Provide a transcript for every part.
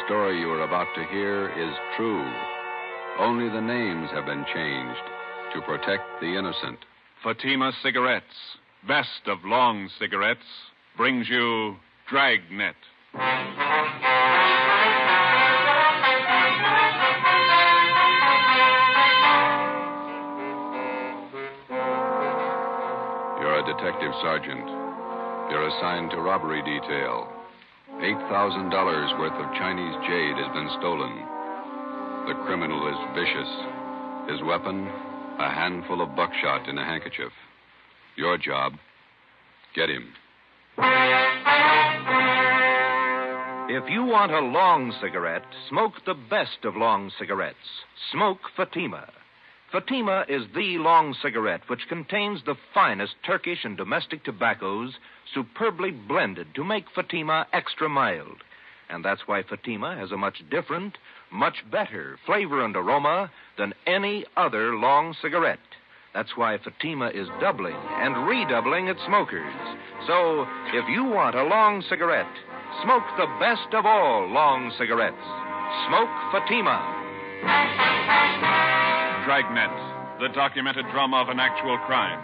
story you are about to hear is true. Only the names have been changed to protect the innocent. Fatima Cigarettes, best of long cigarettes, brings you Dragnet. You're a detective sergeant. You're assigned to robbery detail. $8,000 worth of Chinese jade has been stolen. The criminal is vicious. His weapon, a handful of buckshot in a handkerchief. Your job, get him. If you want a long cigarette, smoke the best of long cigarettes. Smoke Fatima. Fatima is the long cigarette which contains the finest Turkish and domestic tobaccos superbly blended to make Fatima extra mild. And that's why Fatima has a much different, much better flavor and aroma than any other long cigarette. That's why Fatima is doubling and redoubling its smokers. So, if you want a long cigarette, smoke the best of all long cigarettes. Smoke Fatima. Dragnet, the documented drama of an actual crime.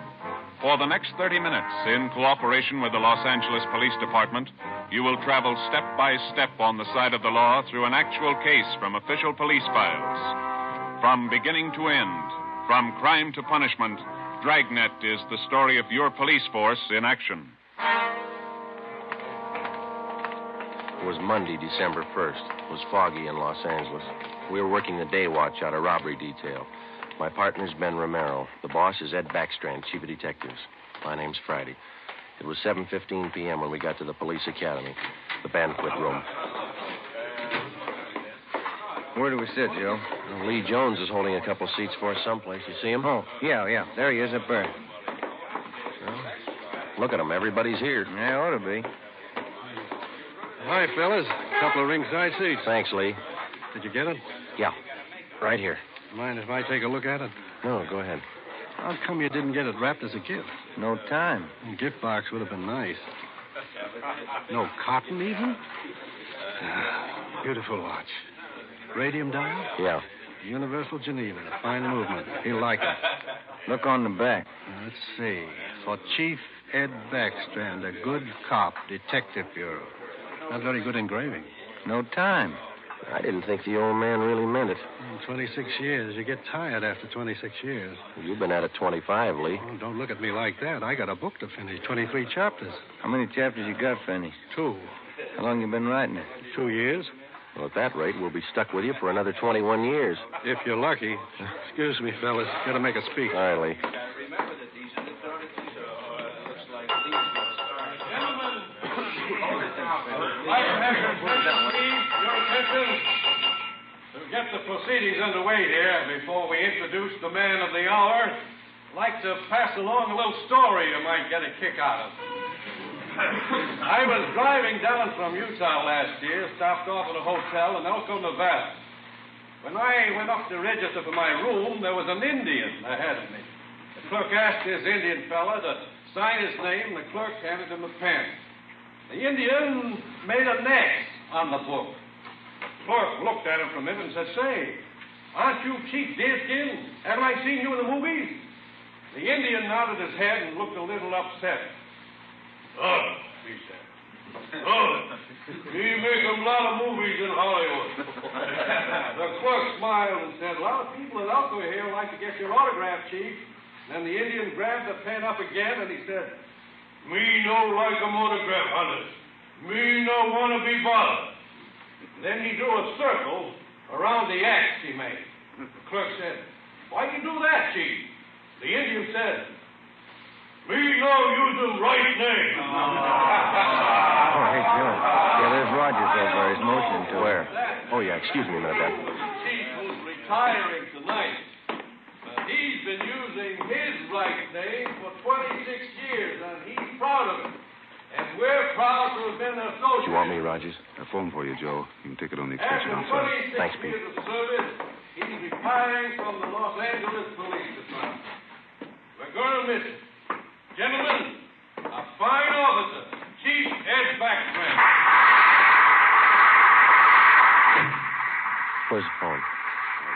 For the next 30 minutes, in cooperation with the Los Angeles Police Department, you will travel step by step on the side of the law through an actual case from official police files. From beginning to end, from crime to punishment, Dragnet is the story of your police force in action. It was Monday, December 1st. It was foggy in Los Angeles. We were working the day watch out of robbery detail. My partner's Ben Romero. The boss is Ed Backstrand, chief of detectives. My name's Friday. It was 7:15 p.m. when we got to the police academy, the banquet room. Where do we sit, Joe? Lee Jones is holding a couple seats for us someplace. You see him? Oh, yeah. There he is up there. Well, look at him. Everybody's here. Yeah, ought to be. Hi, fellas. Couple of ringside seats. Thanks, Lee. Did you get it? Yeah, right here. Mind if I take a look at it? No, go ahead. How come you didn't get it wrapped as a gift? No time. A gift box would have been nice. No cotton, even? Beautiful watch. Radium dial? Yeah. Universal Geneva. Fine movement. He'll like it. Look on the back. Let's see. For Chief Ed Backstrand, a good cop, Detective Bureau. Not very good engraving. No time. I didn't think the old man really meant it. 26 years. You get tired after 26 years. You've been at it 25, Lee. Oh, don't look at me like that. I got a book to finish. 23 chapters. How many chapters you got finished? 2. How long you been writing it? 2 years. Well, at that rate, we'll be stuck with you for another 21 years. If you're lucky. Excuse me, fellas. Got to make a speech. All right, Lee. Your attention. To get the proceedings underway here, before we introduce the man of the hour, I'd like to pass along a little story you might get a kick out of. I was driving down from Utah last year, stopped off at a hotel in Elko, Nevada. When I went up to register for my room, there was an Indian ahead of me. The clerk asked this Indian fella to sign his name, and the clerk handed him a pen. The Indian made an X on the book. The clerk looked at him for a minute and said, "Say, aren't you Chief Deerskin? Haven't I seen you in the movies?" The Indian nodded his head and looked a little upset. "Oh," he said. "Oh, we make a lot of movies in Hollywood." The clerk smiled and said, "A lot of people at Elko here would like to get your autograph, Chief." Then the Indian grabbed the pen up again and he said, "Me no like a autograph hunters. Me no want to be bothered." Then he drew a circle around the X he made. The clerk said, "Why'd you do that, Chief?" The Indian said, "Me no use the right name." Oh, hey, Joe. Yeah, there's Rogers over there. He's motioning to Where? Oh, yeah, excuse me a minute, Ben. The chief was retiring tonight. He's been using his right name for 26 years, and he's proud of it. And we're proud to have been associated. You want me, Rogers? A phone for you, Joe. You can take it on the extension After outside. 26 Thanks, Pete. years of service, he's retiring from the Los Angeles Police Department. We're going to miss him. Gentlemen, a fine officer, Chief Ed Backstrand. Here's the phone.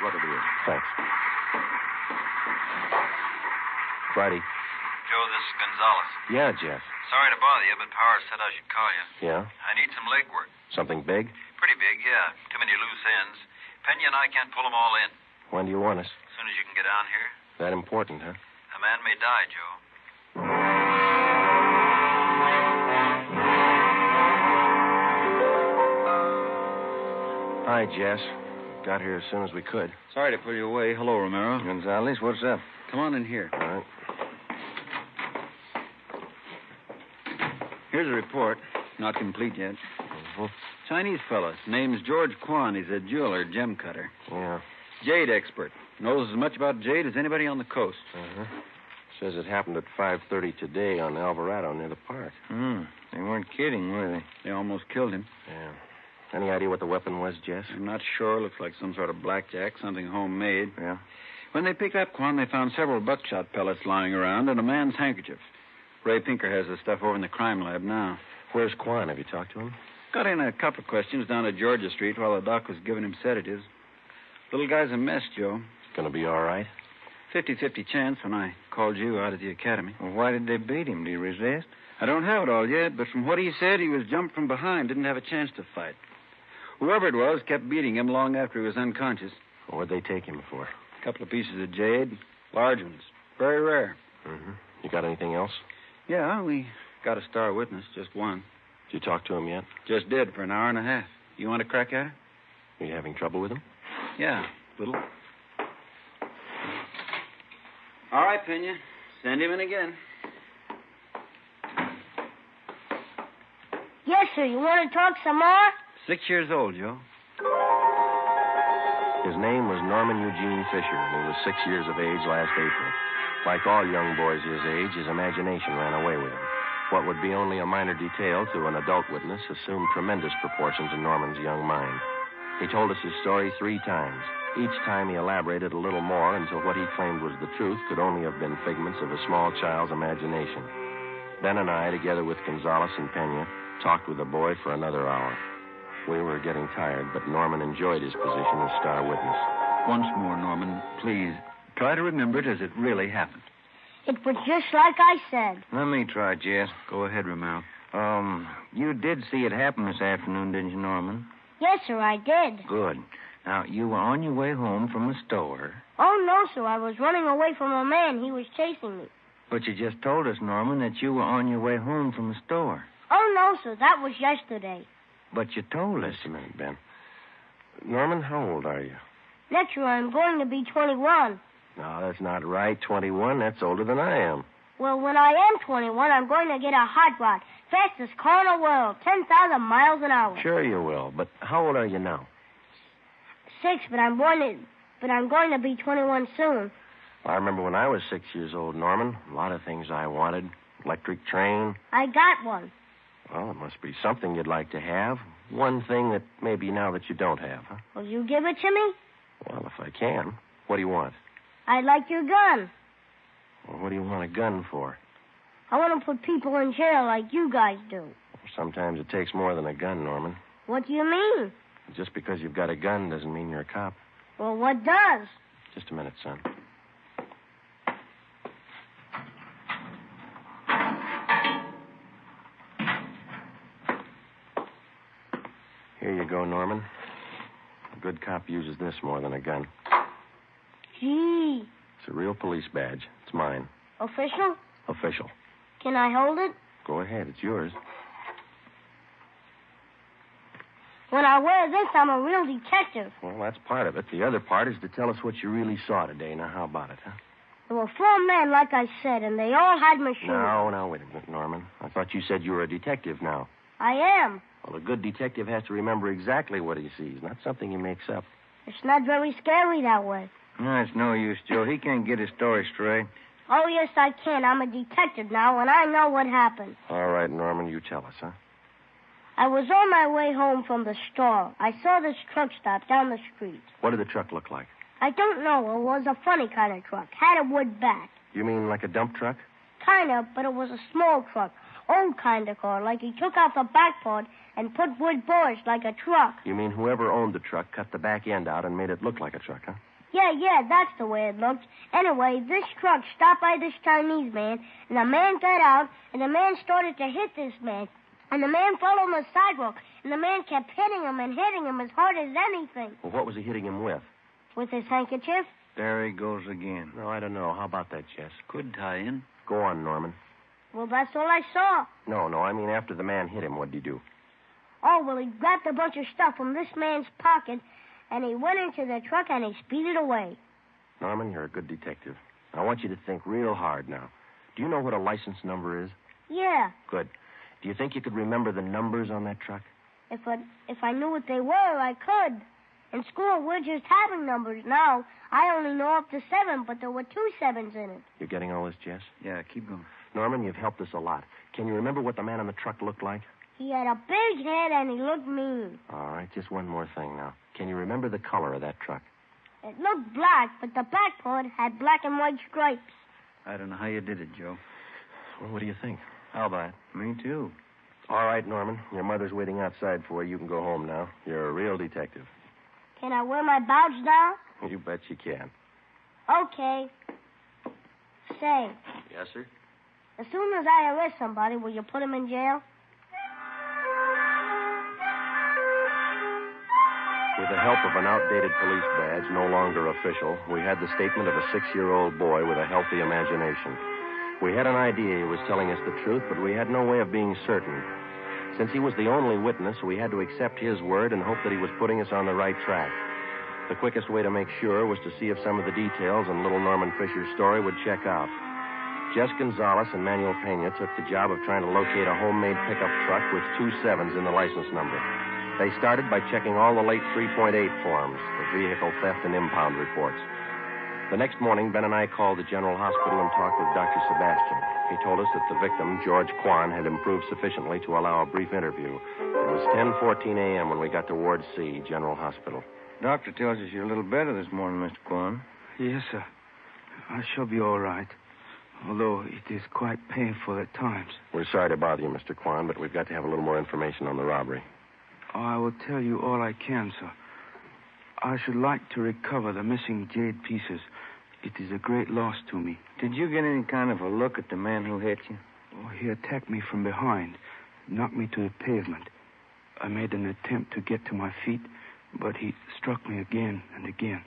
Rub it in. Thanks. Friday. Joe, this is Gonzalez. Yeah, Jeff. Sorry to bother you, but Powers said I should call you. Yeah? I need some legwork. Something big? Pretty big, yeah. Too many loose ends. Pena and I can't pull them all in. When do you want us? As soon as you can get down here. That important, huh? A man may die, Joe. Hi, Jess. Got here as soon as we could. Sorry to pull you away. Hello, Romero. Gonzalez, what's up? Come on in here. All right. Here's a report. Not complete yet. Mm-hmm. Chinese fella. Name's George Kwan. He's a jeweler, gem cutter. Yeah. Jade expert. Knows as much about jade as anybody on the coast. Uh-huh. Says it happened at 5:30 today on Alvarado near the park. They weren't kidding, were they? They almost killed him. Yeah. Any idea what the weapon was, Jess? I'm not sure. Looks like some sort of blackjack, something homemade. Yeah. When they picked up Kwan, they found several buckshot pellets lying around and a man's handkerchief. Ray Pinker has the stuff over in the crime lab now. Where's Quan? Have you talked to him? Got in a couple of questions down at Georgia Street while the doc was giving him sedatives. Little guy's a mess, Joe. Gonna be all right? 50-50 chance when I called you out of the academy. Well, why did they beat him? Did he resist? I don't have it all yet, but from what he said, he was jumped from behind, didn't have a chance to fight. Whoever it was kept beating him long after he was unconscious. What'd they take him for? A couple of pieces of jade, large ones, very rare. Mm-hmm. You got anything else? Yeah, we got a star witness, just one. Did you talk to him yet? Just did for an hour and a half. You want to crack at her? Are you having trouble with him? Yeah, little. All right, Pena. Send him in again. Yes, sir. You want to talk some more? 6 years old, Joe. His name was Norman Eugene Fisher, and he was 6 years of age last April. Like all young boys his age, his imagination ran away with him. What would be only a minor detail to an adult witness assumed tremendous proportions in Norman's young mind. He told us his story 3 times. Each time he elaborated a little more until what he claimed was the truth could only have been figments of a small child's imagination. Ben and I, together with Gonzalez and Pena, talked with the boy for another hour. We were getting tired, but Norman enjoyed his position as star witness. Once more, Norman, please. Try to remember it as it really happened. It was just like I said. Let me try, Jess. Go ahead, Romero. You did see it happen this afternoon, didn't you, Norman? Yes, sir, I did. Good. Now, you were on your way home from the store. Oh, no, sir. I was running away from a man. He was chasing me. But you just told us, Norman, that you were on your way home from the store. Oh, no, sir. That was yesterday. But you told us. Just a minute, Ben. Norman, how old are you? Next year, I'm going to be 21. No, that's not right. 21, that's older than I am. Well, when I am 21, I'm going to get a hot rod. Fastest car in the world. 10,000 miles an hour. Sure you will, but how old are you now? 6, but I'm going to be 21 soon. I remember when I was 6 years old, Norman. A lot of things I wanted. Electric train. I got one. Well, it must be something you'd like to have. One thing that maybe now that you don't have, huh? Will you give it to me? Well, if I can. What do you want? I'd like your gun. Well, what do you want a gun for? I want to put people in jail like you guys do. Sometimes it takes more than a gun, Norman. What do you mean? Just because you've got a gun doesn't mean you're a cop. Well, what does? Just a minute, son. Here you go, Norman. A good cop uses this more than a gun. Gee. It's a real police badge. It's mine. Official? Official. Can I hold it? Go ahead. It's yours. When I wear this, I'm a real detective. Well, that's part of it. The other part is to tell us what you really saw today. Now, how about it, huh? There were 4 men, like I said, and they all had machines. No, wait a minute, Norman. I thought you said you were a detective now. I am. Well, a good detective has to remember exactly what he sees, not something he makes up. It's not very scary that way. No, it's no use, Joe. He can't get his story straight. Oh, yes, I can. I'm a detective now, and I know what happened. All right, Norman, you tell us, huh? I was on my way home from the store. I saw this truck stop down the street. What did the truck look like? I don't know. It was a funny kind of truck. Had a wood back. You mean like a dump truck? Kind of, but it was a small truck. Old kind of car. Like he took out the back part and put wood boards like a truck. You mean whoever owned the truck cut the back end out and made it look like a truck, huh? Yeah, that's the way it looked. Anyway, this truck stopped by this Chinese man, and the man got out, and the man started to hit this man. And the man fell on the sidewalk, and the man kept hitting him and hitting him as hard as anything. Well, what was he hitting him with? With his handkerchief? There he goes again. No, I don't know. How about that, Jess? Could tie in. Go on, Norman. Well, that's all I saw. No, I mean after the man hit him, what did he do? Oh, well, he grabbed a bunch of stuff from this man's pocket, and he went into the truck and he speeded away. Norman, you're a good detective. I want you to think real hard now. Do you know what a license number is? Yeah. Good. Do you think you could remember the numbers on that truck? If I knew what they were, I could. In school, we're just having numbers now. I only know up to 7, but there were 2 7s in it. You're getting all this, Jess? Yeah, keep going. Norman, you've helped us a lot. Can you remember what the man on the truck looked like? He had a big head and he looked mean. All right, just one more thing now. Can you remember the color of that truck? It looked black, but the back part had black and white stripes. I don't know how you did it, Joe. Well, what do you think? How about it? Me too. All right, Norman. Your mother's waiting outside for you. You can go home now. You're a real detective. Can I wear my badge now? You bet you can. Okay. Say, Yes, sir? as soon as I arrest somebody, will you put him in jail? With the help of an outdated police badge, no longer official, we had the statement of a 6-year-old boy with a healthy imagination. We had an idea he was telling us the truth, but we had no way of being certain. Since he was the only witness, we had to accept his word and hope that he was putting us on the right track. The quickest way to make sure was to see if some of the details in little Norman Fisher's story would check out. Jess Gonzalez and Manuel Pena took the job of trying to locate a homemade pickup truck with 2 7s in the license number. They started by checking all the late 3.8 forms, the vehicle theft and impound reports. The next morning, Ben and I called the General Hospital and talked with Dr. Sebastian. He told us that the victim, George Kwan, had improved sufficiently to allow a brief interview. It was 10:14 a.m. when we got to Ward C, General Hospital. Doctor tells us you're a little better this morning, Mr. Kwan. Yes, sir. I shall be all right, although it is quite painful at times. We're sorry to bother you, Mr. Kwan, but we've got to have a little more information on the robbery. I will tell you all I can, sir. I should like to recover the missing jade pieces. It is a great loss to me. Did you get any kind of a look at the man who hit you? Oh, he attacked me from behind, knocked me to the pavement. I made an attempt to get to my feet, but he struck me again and again,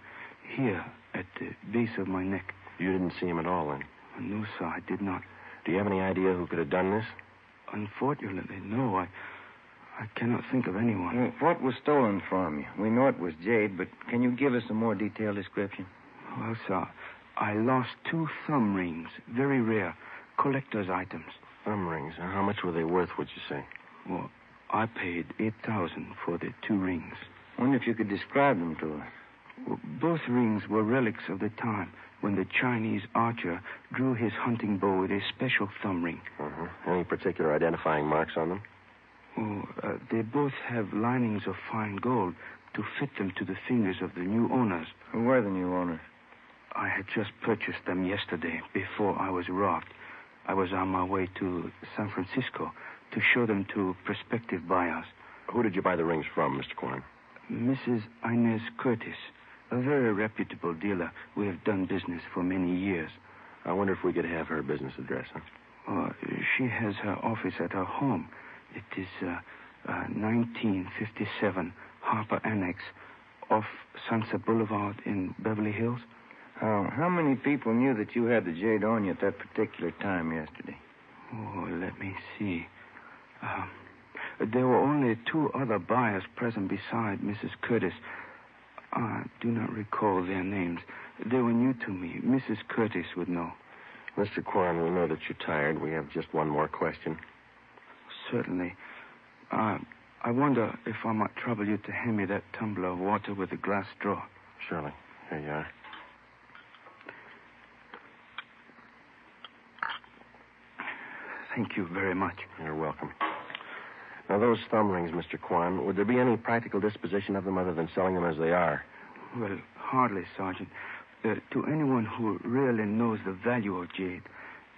here at the base of my neck. You didn't see him at all, then? No, sir, I did not. Do you have any idea who could have done this? Unfortunately, no. I cannot think of anyone. Well, what was stolen from you? We know it was jade, but can you give us a more detailed description? Well, sir, I lost 2 thumb rings, very rare, collector's items. Thumb rings? How much were they worth, would you say? Well, I paid $8,000 for the 2 rings. I wonder if you could describe them to us. Well, both rings were relics of the time when the Chinese archer drew his hunting bow with a special thumb ring. Any particular identifying marks on them? Oh, they both have linings of fine gold to fit them to the fingers of the new owners. Who were the new owners? I had just purchased them yesterday before I was robbed. I was on my way to San Francisco to show them to prospective buyers. Who did you buy the rings from, Mr. Kwan? Mrs. Inez Curtis, a very reputable dealer. We have done business for many years. I wonder if we could have her business address, huh? She has her office at her home. It is 1957 Harper Annex off Sunset Boulevard in Beverly Hills. How many people knew that you had the jade on you at that particular time yesterday? Oh, let me see. There were only 2 other buyers present beside Mrs. Curtis. I do not recall their names. They were new to me. Mrs. Curtis would know. Mr. Kwan, we know that you're tired. We have just one more question. Certainly. I wonder if I might trouble you to hand me that tumbler of water with a glass straw. Surely. Here you are. Thank you very much. You're welcome. Now, those thumb rings, Mr. Kwan, would there be any practical disposition of them other than selling them as they are? Well, hardly, Sergeant. To anyone who really knows the value of jade,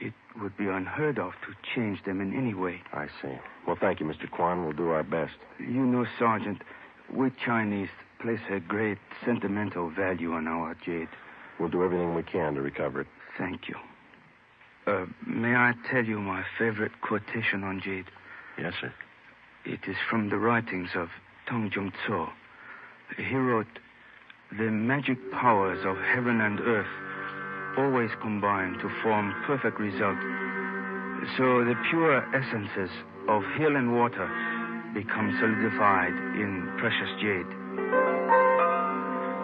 It would be unheard of to change them in any way. I see. Well, thank you, Mr. Kwan. We'll do our best. You know, Sergeant, we Chinese place a great sentimental value on our jade. We'll do everything we can to recover it. Thank you. May I tell you my favorite quotation on jade? Yes, sir. It is from the writings of Tong Jung Tso. He wrote, "The magic powers of heaven and earth always combine to form perfect result. So the pure essences of hill and water become solidified in precious jade."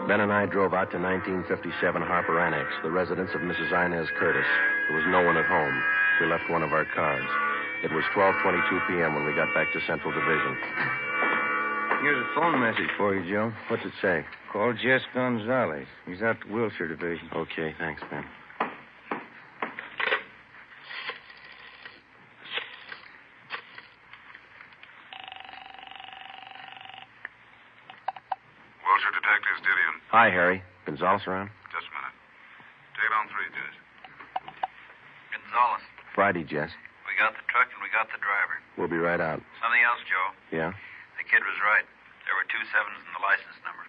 Ben and I drove out to 1957 Harper Annex, the residence of Mrs. Inez Curtis. There was no one at home. We left one of our cards. It was 12:22 p.m. when we got back to Central Division. Here's a phone message for you, Joe. What's it say? Call Jess Gonzalez. He's out at Wilshire Division. Okay, thanks, Ben. Wilshire Detectives, Dillian. Hi, Harry. Gonzalez around? Just a minute. Take it on 3, Judge. Gonzalez, Friday, Jess. we got the truck and we got the driver. We'll be right out. Something else, Joe. Yeah? The kid was right. There were 2 7s in the license number.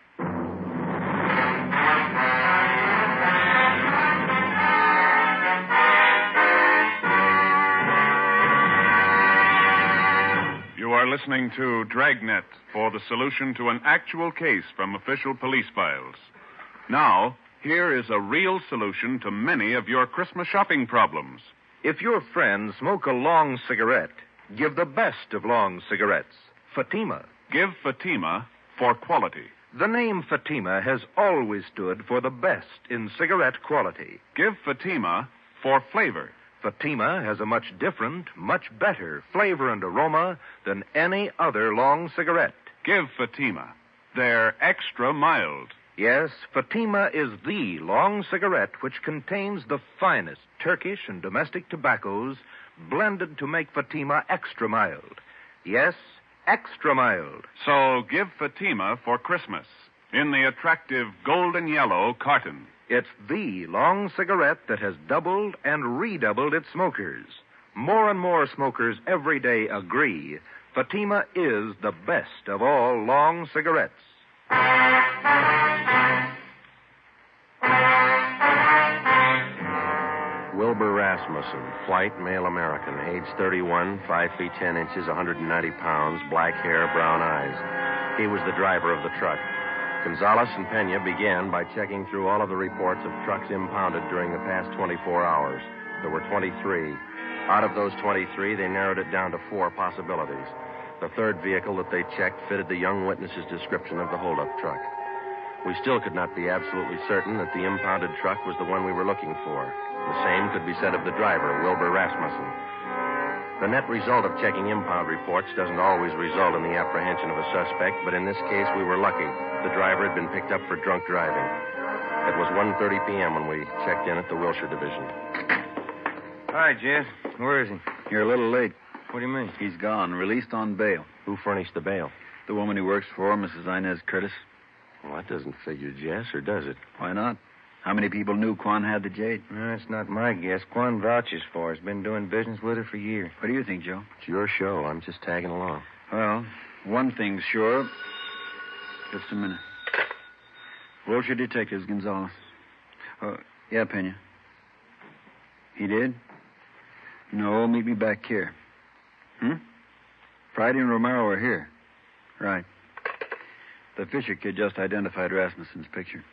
You are listening to Dragnet for the solution to an actual case from official police files. Now, here is a real solution to many of your Christmas shopping problems. If your friends smoke a long cigarette, give the best of long cigarettes, Fatima. Give Fatima for quality. The name Fatima has always stood for the best in cigarette quality. Give Fatima for flavor. Fatima has a much different, much better flavor and aroma than any other long cigarette. Give Fatima. They're extra mild. Yes, Fatima is the long cigarette which contains the finest Turkish and domestic tobaccos blended to make Fatima extra mild. Yes, extra mild. So give Fatima for Christmas in the attractive golden yellow carton. It's the long cigarette that has doubled and redoubled its smokers. More and more smokers every day agree Fatima is the best of all long cigarettes. Wilbur Rasmussen, white, male American, age 31, 5 feet 10 inches, 190 pounds, black hair, brown eyes. He was the driver of the truck. Gonzalez and Pena began by checking through all of the reports of trucks impounded during the past 24 hours. There were 23. Out of those 23, they narrowed it down to 4 possibilities. The third vehicle that they checked fitted the young witness's description of the holdup truck. We still could not be absolutely certain that the impounded truck was the one we were looking for. The same could be said of the driver, Wilbur Rasmussen. The net result of checking impound reports doesn't always result in the apprehension of a suspect, but in this case we were lucky. The driver had been picked up for drunk driving. It was 1:30 p.m. when we checked in at the Wilshire Division. Hi, Jess. Where is he? You're a little late. What do you mean? He's gone, released on bail. Who furnished the bail? The woman he works for, Mrs. Inez Curtis. Well, that doesn't figure, Jess, or does it? Why not? How many people knew Quan had the jade? That's not my guess. Quan vouches for her. He's been doing business with her for years. What do you think, Joe? It's your show. I'm just tagging along. Well, one thing's sure. Just a minute. Wilshire Detectives, Gonzalez. Yeah, Pena. He did? No, meet me back here. Friday and Romero are here. Right. The Fisher kid just identified Rasmussen's picture.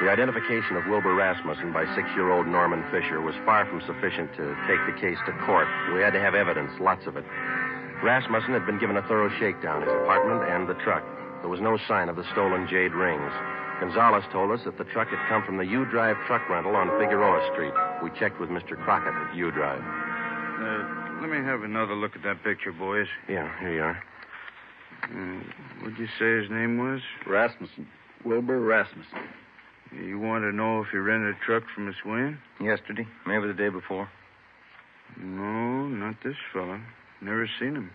The identification of Wilbur Rasmussen by 6-year-old Norman Fisher was far from sufficient to take the case to court. We had to have evidence, lots of it. Rasmussen had been given a thorough shakedown, his apartment and the truck. There was no sign of the stolen jade rings. Gonzalez told us that the truck had come from the U-Drive truck rental on Figueroa Street. We checked with Mr. Crockett at U-Drive. Let me have another look at that picture, boys. Yeah, here you are. What'd you say his name was? Rasmussen. Wilbur Rasmussen. You want to know if he rented a truck from Miss Wynn? Yesterday. Maybe the day before. No, not this fella. Never seen him.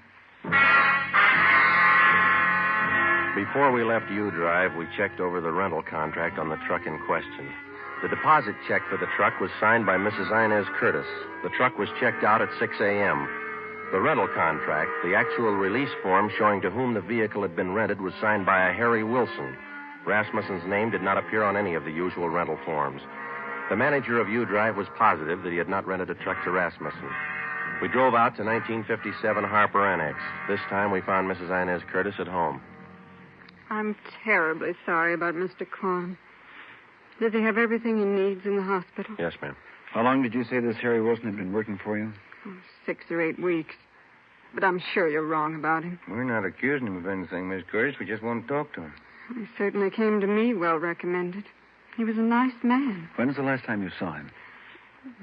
Before we left U-Drive, we checked over the rental contract on the truck in question. The deposit check for the truck was signed by Mrs. Inez Curtis. The truck was checked out at 6 a.m. The rental contract, the actual release form showing to whom the vehicle had been rented, was signed by a Harry Wilson. Rasmussen's name did not appear on any of the usual rental forms. The manager of U-Drive was positive that he had not rented a truck to Rasmussen. We drove out to 1957 Harper Annex. This time we found Mrs. Inez Curtis at home. I'm terribly sorry about Mr. Kwan. Does he have everything he needs in the hospital? Yes, ma'am. How long did you say this Harry Wilson had been working for you? 6 or 8 weeks. But I'm sure you're wrong about him. We're not accusing him of anything, Miss Curtis. We just want to talk to him. He certainly came to me well recommended. He was a nice man. When's the last time you saw him?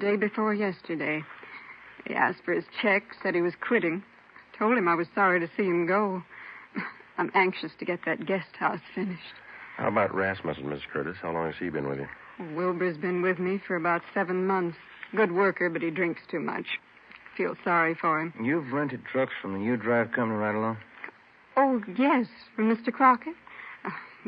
Day before yesterday. He asked for his check, said he was quitting. Told him I was sorry to see him go. I'm anxious to get that guest house finished. How about Rasmussen, Miss Curtis? How long has he been with you? Wilbur's been with me for about 7 months. Good worker, but he drinks too much. Feel sorry for him. You've rented trucks from the U-Drive company right along? Oh, yes, from Mr. Crockett.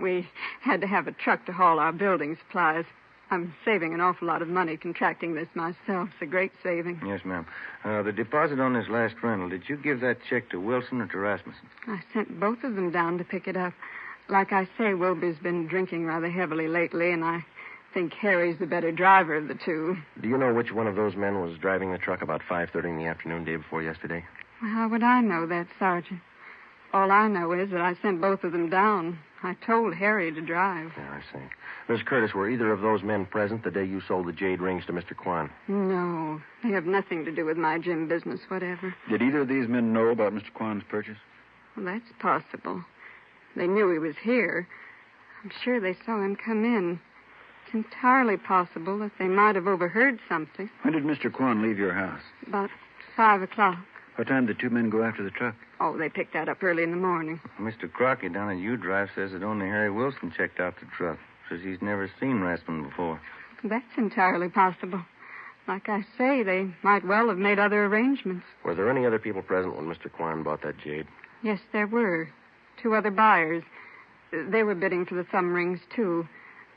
We had to have a truck to haul our building supplies. I'm saving an awful lot of money contracting this myself. It's a great saving. Yes, ma'am. The deposit on this last rental, did you give that check to Wilson or to Rasmussen? I sent both of them down to pick it up. Like I say, Wilbur's been drinking rather heavily lately, and I think Harry's the better driver of the two. Do you know which one of those men was driving the truck about 5:30 in the afternoon day before yesterday? Well, how would I know that, Sergeant? All I know is that I sent both of them down. I told Harry to drive. Yeah, I see. Miss Curtis, were either of those men present the day you sold the jade rings to Mr. Kwan? No. They have nothing to do with my gym business, whatever. Did either of these men know about Mr. Kwan's purchase? Well, that's possible. They knew he was here. I'm sure they saw him come in. It's entirely possible that they might have overheard something. When did Mr. Kwan leave your house? About 5 o'clock. What time did 2 men go after the truck? Oh, they picked that up early in the morning. Mr. Crockett down at U-Drive says that only Harry Wilson checked out the truck. Says he's never seen Rasmussen before. That's entirely possible. Like I say, they might well have made other arrangements. Were there any other people present when Mr. Kwan bought that jade? Yes, there were. 2 other buyers. They were bidding for the thumb rings, too.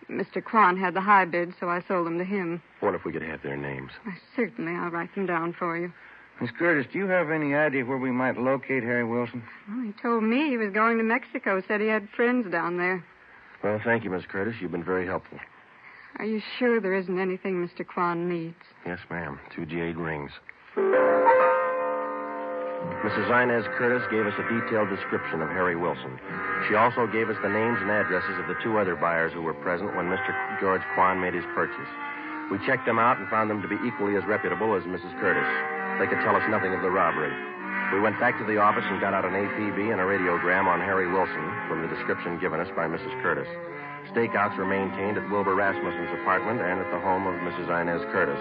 Mr. Kwan had the high bid, so I sold them to him. I wonder if we could have their names. Certainly, I'll write them down for you. Miss Curtis, do you have any idea where we might locate Harry Wilson? Well, he told me he was going to Mexico, said he had friends down there. Well, thank you, Miss Curtis. You've been very helpful. Are you sure there isn't anything Mr. Kwan needs? Yes, ma'am. 2 jade rings. Mrs. Inez Curtis gave us a detailed description of Harry Wilson. She also gave us the names and addresses of the 2 other buyers who were present when Mr. George Kwan made his purchase. We checked them out and found them to be equally as reputable as Mrs. Curtis. They could tell us nothing of the robbery. We went back to the office and got out an APB and a radiogram on Harry Wilson from the description given us by Mrs. Curtis. Stakeouts were maintained at Wilbur Rasmussen's apartment and at the home of Mrs. Inez Curtis.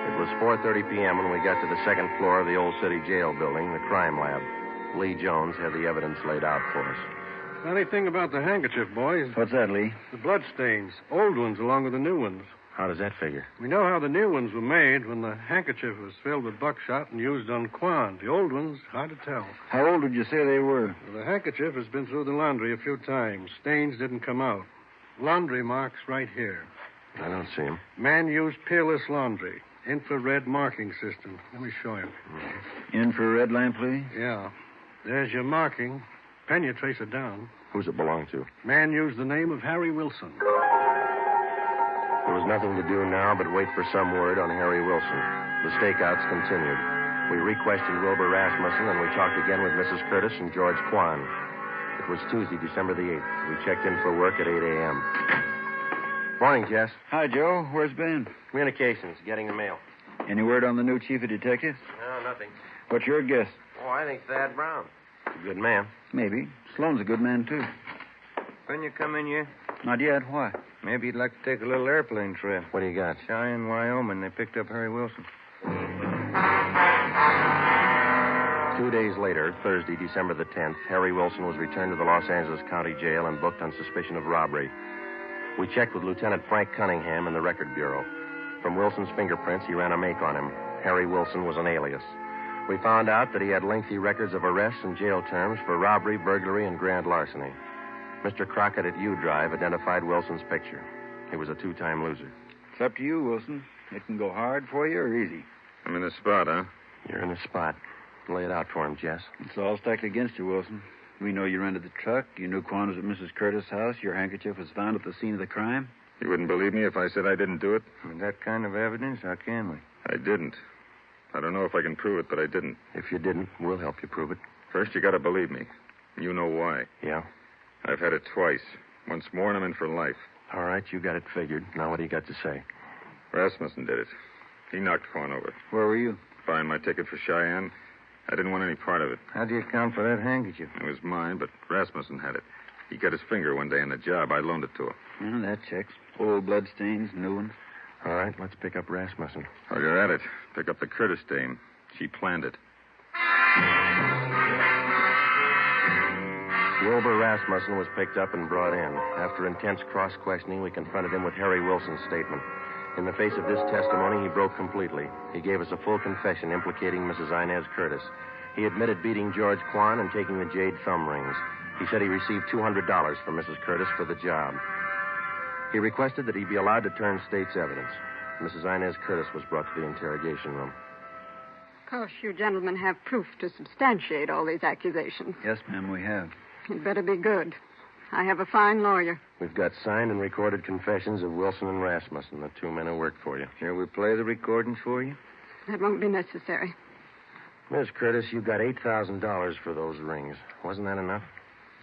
It was 4:30 p.m. when we got to the 2nd floor of the old city jail building, the crime lab. Lee Jones had the evidence laid out for us. Funny thing about the handkerchief, boys. What's that, Lee? The blood stains. Old ones along with the new ones. How does that figure? We know how the new ones were made when the handkerchief was filled with buckshot and used on Kwan. The old ones, hard to tell. How old did you say they were? Well, the handkerchief has been through the laundry a few times. Stains didn't come out. Laundry marks right here. I don't see them. Man used peerless laundry. Infrared marking system. Let me show you. Infrared lamp, Lee? Yeah. There's your marking. Pen you trace it down. Who's it belong to? Man used the name of Harry Wilson. There was nothing to do now but wait for some word on Harry Wilson. The stakeouts continued. We re-questioned Wilbur Rasmussen, and we talked again with Mrs. Curtis and George Kwan. It was Tuesday, December the 8th. We checked in for work at 8 a.m. Morning, Jess. Hi, Joe. Where's Ben? Communications, getting the mail. Any word on the new chief of detectives? No, nothing. What's your guess? Oh, I think Thad Brown. A good man. Maybe. Sloan's a good man, too. When you come in here? Not yet. Why? Maybe you'd like to take a little airplane trip. What do you got? Cheyenne, Wyoming. They picked up Harry Wilson. 2 days later, Thursday, December the 10th, Harry Wilson was returned to the Los Angeles County Jail and booked on suspicion of robbery. We checked with Lieutenant Frank Cunningham in the Record Bureau. From Wilson's fingerprints, he ran a make on him. Harry Wilson was an alias. We found out that he had lengthy records of arrests and jail terms for robbery, burglary, and grand larceny. Mr. Crockett at U-Drive identified Wilson's picture. He was a 2-time loser. It's up to you, Wilson. It can go hard for you or easy. I'm in the spot, huh? You're in the spot. Lay it out for him, Jess. It's all stacked against you, Wilson. We know you rented the truck. You knew Quan was at Mrs. Curtis' house. Your handkerchief was found at the scene of the crime. You wouldn't believe me if I said I didn't do it? With that kind of evidence, how can we? I didn't. I don't know if I can prove it, but I didn't. If you didn't, we'll help you prove it. First, you got to believe me. You know why. Yeah? I've had it twice. Once more, and I'm in for life. All right, you got it figured. Now what do you got to say? Rasmussen did it. He knocked Quan over. Where were you? Buying my ticket for Cheyenne. I didn't want any part of it. How do you account for that handkerchief? It was mine, but Rasmussen had it. He cut his finger one day on the job. I loaned it to him. Well, that checks. Old blood stains, new ones. All right, let's pick up Rasmussen. While you're at it, pick up the Curtis dame. She planned it. Wilbur Rasmussen was picked up and brought in. After intense cross-questioning, we confronted him with Harry Wilson's statement. In the face of this testimony, he broke completely. He gave us a full confession implicating Mrs. Inez Curtis. He admitted beating George Quan and taking the jade thumb rings. He said he received $200 from Mrs. Curtis for the job. He requested that he be allowed to turn state's evidence. Mrs. Inez Curtis was brought to the interrogation room. Of course, you gentlemen have proof to substantiate all these accusations. Yes, ma'am, we have. It better be good. I have a fine lawyer. We've got signed and recorded confessions of Wilson and Rasmussen, the two men who worked for you. Shall we play the recordings for you? That won't be necessary. Miss Curtis, you got $8,000 for those rings. Wasn't that enough?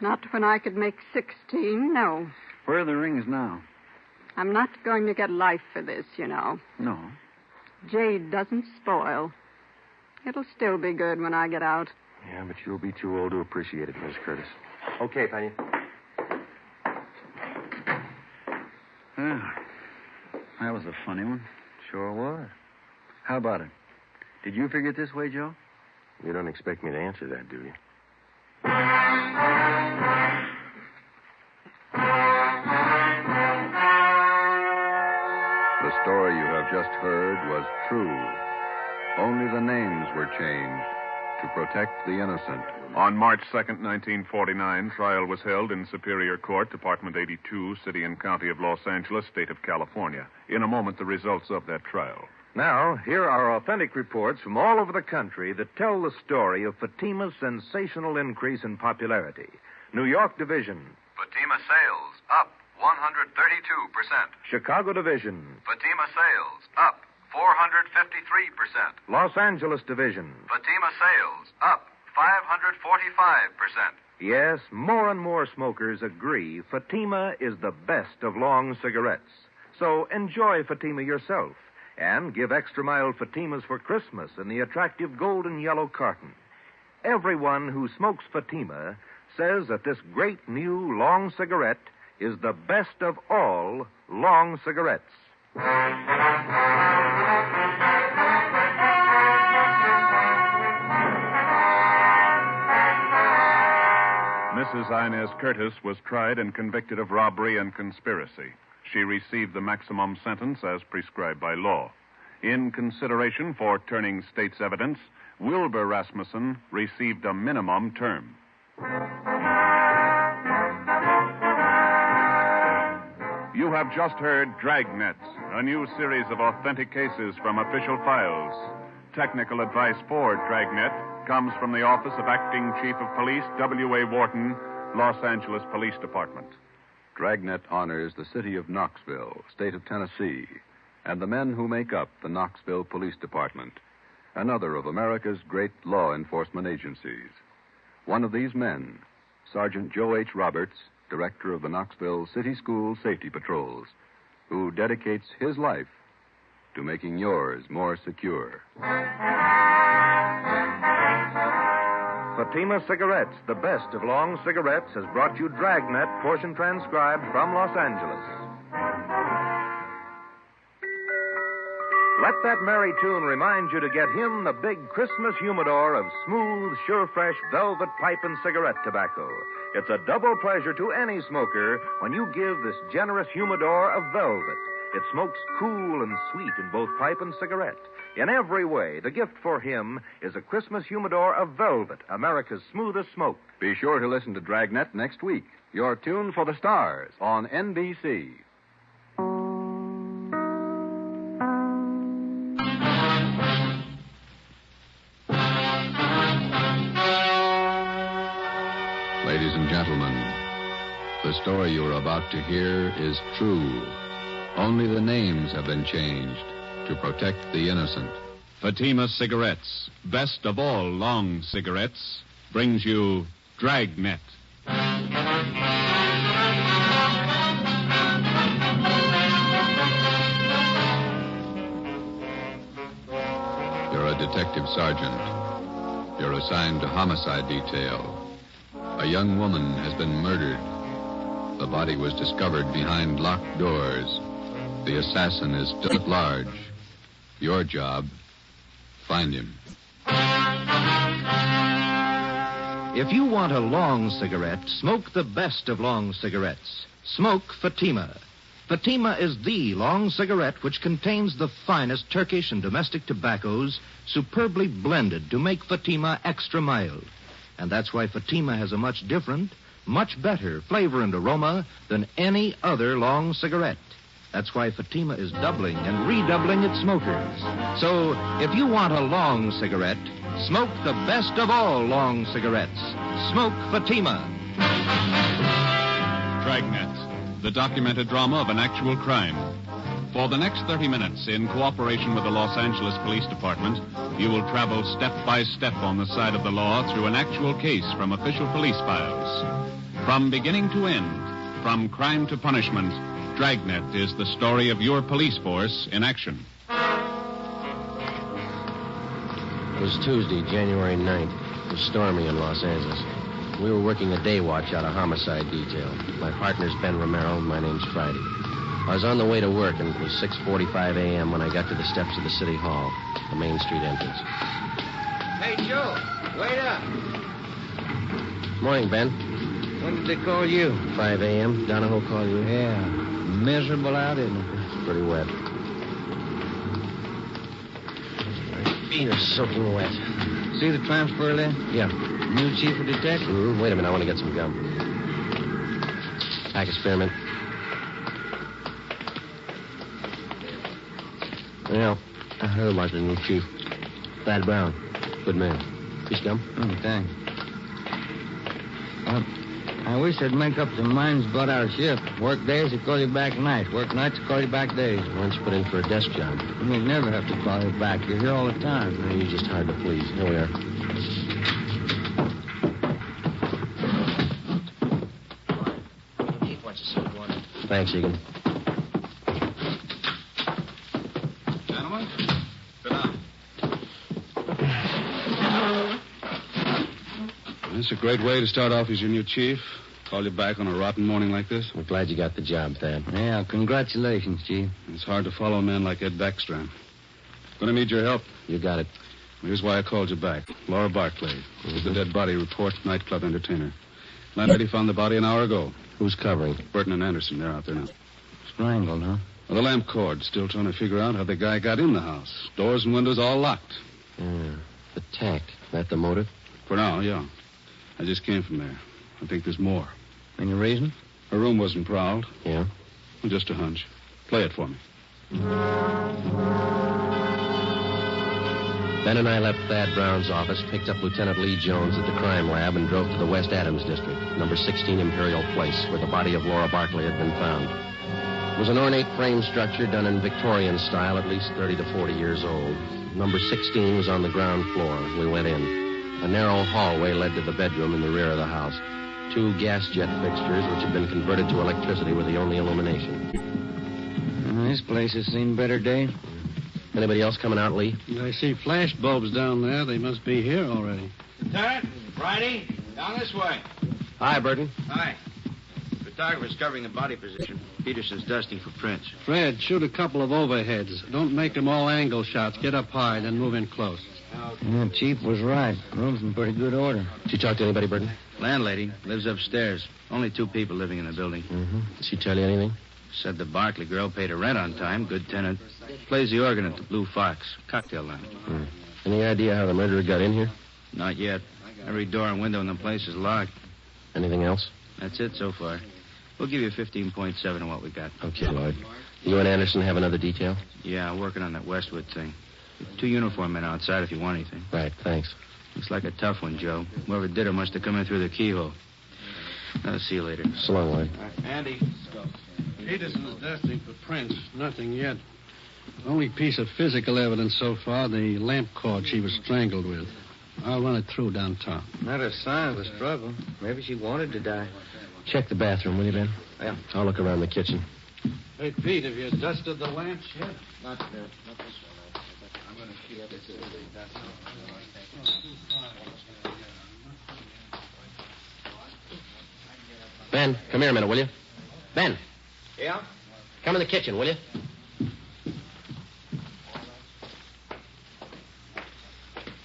Not when I could make 16, no. Where are the rings now? I'm not going to get life for this, you know. No. Jade doesn't spoil. It'll still be good when I get out. Yeah, but you'll be too old to appreciate it, Miss Curtis. Okay, Penny. That was a funny one. Sure was. How about it? Did you figure it this way, Joe? You don't expect me to answer that, do you? The story you have just heard was true. Only the names were changed to protect the innocent. On March 2nd, 1949, trial was held in Superior Court, Department 82, City and County of Los Angeles, State of California. In a moment, the results of that trial. Now, here are authentic reports from all over the country that tell the story of Fatima's sensational increase in popularity. New York Division. Fatima sales up 132%. Chicago Division. Fatima sales up 453%. Los Angeles Division. Fatima sales up 545%. Yes, more and more smokers agree Fatima is the best of long cigarettes. So enjoy Fatima yourself and give extra mild Fatimas for Christmas in the attractive golden yellow carton. Everyone who smokes Fatima says that this great new long cigarette is the best of all long cigarettes. Mrs. Inez Curtis was tried and convicted of robbery and conspiracy. She received the maximum sentence as prescribed by law. In consideration for turning state's evidence, Wilbur Rasmussen received a minimum term. You have just heard Dragnet, a new series of authentic cases from official files. Technical advice for Dragnet comes from the Office of Acting Chief of Police, W.A. Wharton, Los Angeles Police Department. Dragnet honors the city of Knoxville, state of Tennessee, and the men who make up the Knoxville Police Department, another of America's great law enforcement agencies. One of these men, Sergeant Joe H. Roberts, director of the Knoxville City School Safety Patrols, who dedicates his life to making yours more secure. Fatima Cigarettes, the best of long cigarettes, has brought you Dragnet, portion transcribed from Los Angeles. Let that merry tune remind you to get him the big Christmas humidor of smooth, sure-fresh velvet pipe and cigarette tobacco. It's a double pleasure to any smoker when you give this generous humidor of velvet. It smokes cool and sweet in both pipe and cigarette. In every way, the gift for him is a Christmas humidor of velvet, America's smoothest smoke. Be sure to listen to Dragnet next week. Your tune for the stars on NBC. The story you are about to hear is true. Only the names have been changed to protect the innocent. Fatima Cigarettes, best of all long cigarettes, brings you Dragnet. You're a detective sergeant. You're assigned to homicide detail. A young woman has been murdered. The body was discovered behind locked doors. The assassin is still at large. Your job, find him. If you want a long cigarette, smoke the best of long cigarettes. Smoke Fatima. Fatima is the long cigarette which contains the finest Turkish and domestic tobaccos superbly blended to make Fatima extra mild. And that's why Fatima has a much different, much better flavor and aroma than any other long cigarette. That's why Fatima is doubling and redoubling its smokers. So, if you want a long cigarette, smoke the best of all long cigarettes. Smoke Fatima. Dragnet, the documented drama of an actual crime. For the next 30 minutes, in cooperation with the Los Angeles Police Department, you will travel step by step on the side of the law through an actual case from official police files. From beginning to end, from crime to punishment, Dragnet is the story of your police force in action. It was Tuesday, January 9th. It was stormy in Los Angeles. We were working a day watch out of homicide detail. My partner's Ben Romero, and my name's Friday. I was on the way to work, and it was 6:45 a.m. when I got to the steps of the City Hall, the Main Street entrance. Hey, Joe, wait up. Morning, Ben. When did they call you? 5 a.m. Donahoe called you? Yeah. Miserable out, isn't it? It's pretty wet. My feet are soaking wet. See the transfer there? Yeah. New chief of detectives? Wait a minute, I want to get some gum. Pack of spearmint. Well, I heard about the new chief. Thad Brown. Good man. Piece of gum? Thanks. I wish they'd make up their minds about our shift. Work days, they call you back nights. Work nights, they call you back days. Why don't you put in for a desk job? We never have to call you back. You're here all the time. No, you're just hard to please. Here we are. Thanks, Egan. Gentlemen, sit down. This is a great way to start off as your new chief. Call you back on a rotten morning like this. We're glad you got the job, Thad. Yeah, congratulations, Chief. It's hard to follow a man like Ed Backstrand. Going to need your help. You got it. Here's why I called you back. Laura Barclay. With the dead body report, nightclub entertainer. Landlady found the body an hour ago. Who's covering? Burton and Anderson. They're out there now. Strangled, huh? Well, the lamp cord. Still trying to figure out how the guy got in the house. Doors and windows all locked. Yeah. The tack. That the motive? For now, yeah. I just came from there. I think there's more. Any reason? Her room wasn't prowled. Yeah? Well, just a hunch. Play it for me. Ben and I left Thad Brown's office, picked up Lieutenant Lee Jones at the crime lab, and drove to the West Adams district, number 16 Imperial Place, where the body of Laura Barclay had been found. It was an ornate frame structure done in Victorian style, at least 30 to 40 years old. Number 16 was on the ground floor. We went in. A narrow hallway led to the bedroom in the rear of the house. 2 gas jet fixtures, which had been converted to electricity, were the only illumination. This place has seen better days. Anybody else coming out, Lee? I see flash bulbs down there. They must be here already. Lieutenant, Friday, down this way. Hi, Burton. Hi. Photographer's covering the body position. Peterson's dusting for prints. Fred, shoot a couple of overheads. Don't make them all angle shots. Get up high, then move in close. Yeah, Chief was right. Room's in pretty good order. Did you talk to anybody, Burton? Landlady lives upstairs. Only 2 people living in the building. Mm-hmm. Did she tell you anything? Said the Barclay girl paid her rent on time. Good tenant. Plays the organ at the Blue Fox. Cocktail lounge. Any idea how the murderer got in here? Not yet. Every door and window in the place is locked. Anything else? That's it so far. We'll give you 15.7 on what we got. Okay, Lloyd. You and Anderson have another detail? Yeah, working on that Westwood thing. 2 uniform men outside if you want anything. Right, thanks. Looks like a tough one, Joe. Whoever did it must have come in through the keyhole. See you later. So long, Lloyd. Andy. Peterson's dusting for prints. Nothing yet. Only piece of physical evidence so far, the lamp cord she was strangled with. I'll run it through downtown. Not a sign of a struggle. Maybe she wanted to die. Check the bathroom, will you, Ben? Yeah. I'll look around the kitchen. Hey, Pete, have you dusted the lamps yet? Not this one. I'm going to keep this. Ben, come here a minute, will you? Ben. Yeah? Come in the kitchen, will you?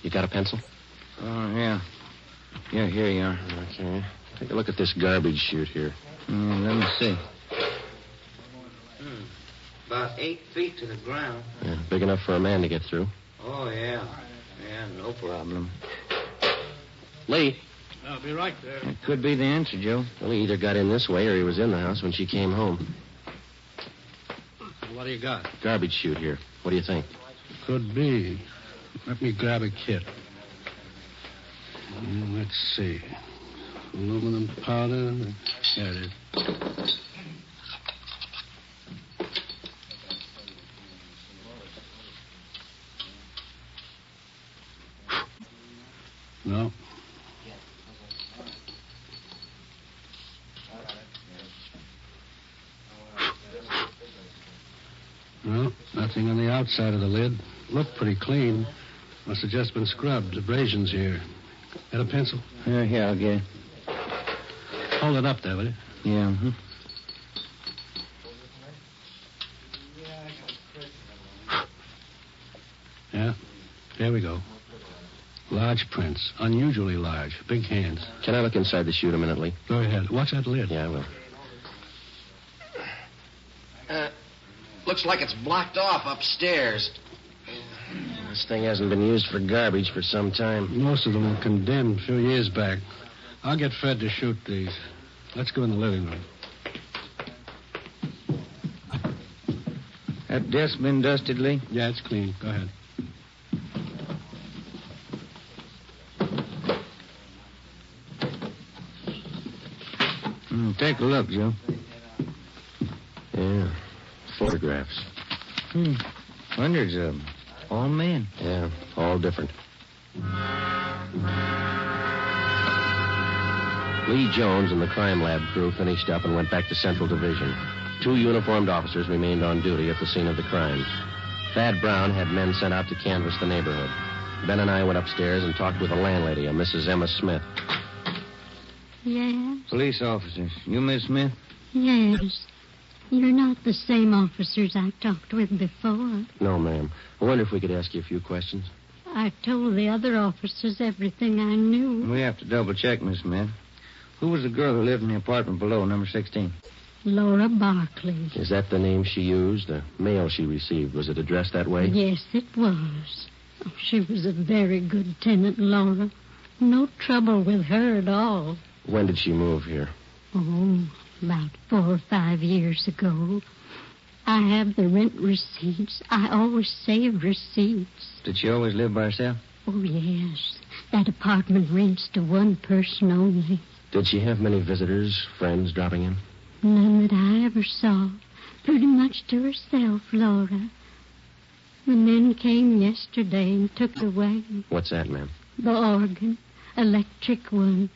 You got a pencil? Oh, yeah. Yeah, here you are. Okay. Take a look at this garbage chute here. Let me see. About 8 feet to the ground. Yeah, big enough for a man to get through. Oh, yeah. Yeah, no problem. Lee. I'll be right there. That could be the answer, Joe. Well, he either got in this way or he was in the house when she came home. What do you got? Garbage chute here. What do you think? Could be. Let me grab a kit. Let's see. Aluminum powder. There it is. No. No, nothing on the outside of the lid. Looked pretty clean. Must have just been scrubbed. Abrasions here. Got a pencil? Yeah, I'll get it. Hold it up there, will you? Yeah, Yeah, there we go. Large prints. Unusually large. Big hands. Can I look inside the chute a minute, Lee? Go ahead. Watch that lid. Yeah, I will. Looks like it's blocked off upstairs. This thing hasn't been used for garbage for some time. Most of them were condemned a few years back. I'll get Fred to shoot these. Let's go in the living room. That desk been dusted, Lee? Yeah, it's clean. Go ahead. Take a look, Joe. Yeah. Photographs. Hundreds of them. All men. Yeah, all different. Lee Jones and the crime lab crew finished up and went back to Central Division. 2 uniformed officers remained on duty at the scene of the crimes. Thad Brown had men sent out to canvass the neighborhood. Ben and I went upstairs and talked with the landlady, a Mrs. Emma Smith. Yes? Police officers. You Miss Smith? Yes. You're not the same officers I talked with before. No, ma'am. I wonder if we could ask you a few questions. I told the other officers everything I knew. We have to double check, Miss Smith. Who was the girl who lived in the apartment below, number 16? Laura Barkley. Is that the name she used? The mail she received, was it addressed that way? Yes, it was. Oh, she was a very good tenant, Laura. No trouble with her at all. When did she move here? Oh, about 4 or 5 years ago. I have the rent receipts. I always save receipts. Did she always live by herself? Oh, yes. That apartment rents to one person only. Did she have many visitors, friends dropping in? None that I ever saw. Pretty much to herself, Laura. The men came yesterday and took it away. What's that, ma'am? The organ. Electric one.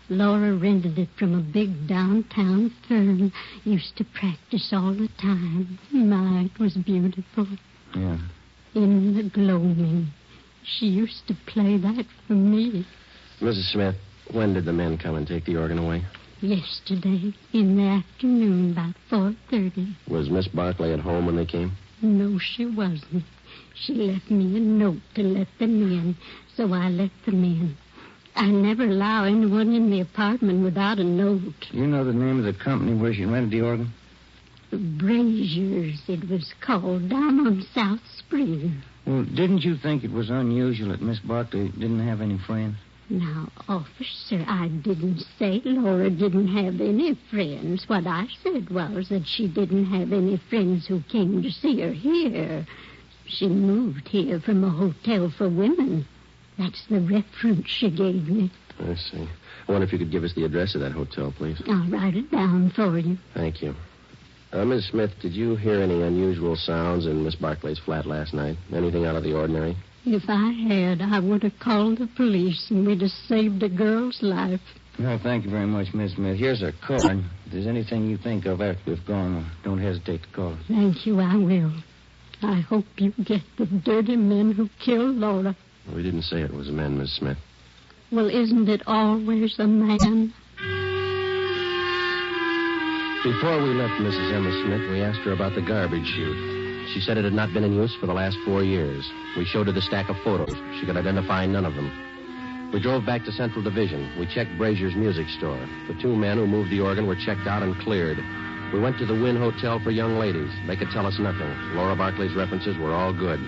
Laura rented it from a big downtown firm. Used to practice all the time. My, it was beautiful. Yeah. In the gloaming. She used to play that for me. Mrs. Smith, when did the men come and take the organ away? Yesterday, in the afternoon, about 4:30. Was Miss Barkley at home when they came? No, she wasn't. She left me a note to let them in, so I let them in. I never allow anyone in the apartment without a note. You know the name of the company where she rented the organ? Braziers, it was called, down on South Spring. Well, didn't you think it was unusual that Miss Barkley didn't have any friends? Now, officer, I didn't say Laura didn't have any friends. What I said was that she didn't have any friends who came to see her here. She moved here from a hotel for women. That's the reference she gave me. I see. I wonder if you could give us the address of that hotel, please. I'll write it down for you. Thank you. Miss Smith, did you hear any unusual sounds in Miss Barclay's flat last night? Anything out of the ordinary? If I had, I would have called the police, and we'd have saved a girl's life. No, thank you very much, Miss Smith. Here's a card. If there's anything you think of after we've gone, don't hesitate to call us. Thank you, I will. I hope you get the dirty men who killed Laura. We didn't say it was a man, Miss Smith. Well, isn't it always a man? Before we left Mrs. Emma Smith, we asked her about the garbage chute. She said it had not been in use for the last 4 years. We showed her the stack of photos. She could identify none of them. We drove back to Central Division. We checked Brazier's music store. The 2 men who moved the organ were checked out and cleared. We went to the Wynn Hotel for young ladies. They could tell us nothing. Laura Barclay's references were all good.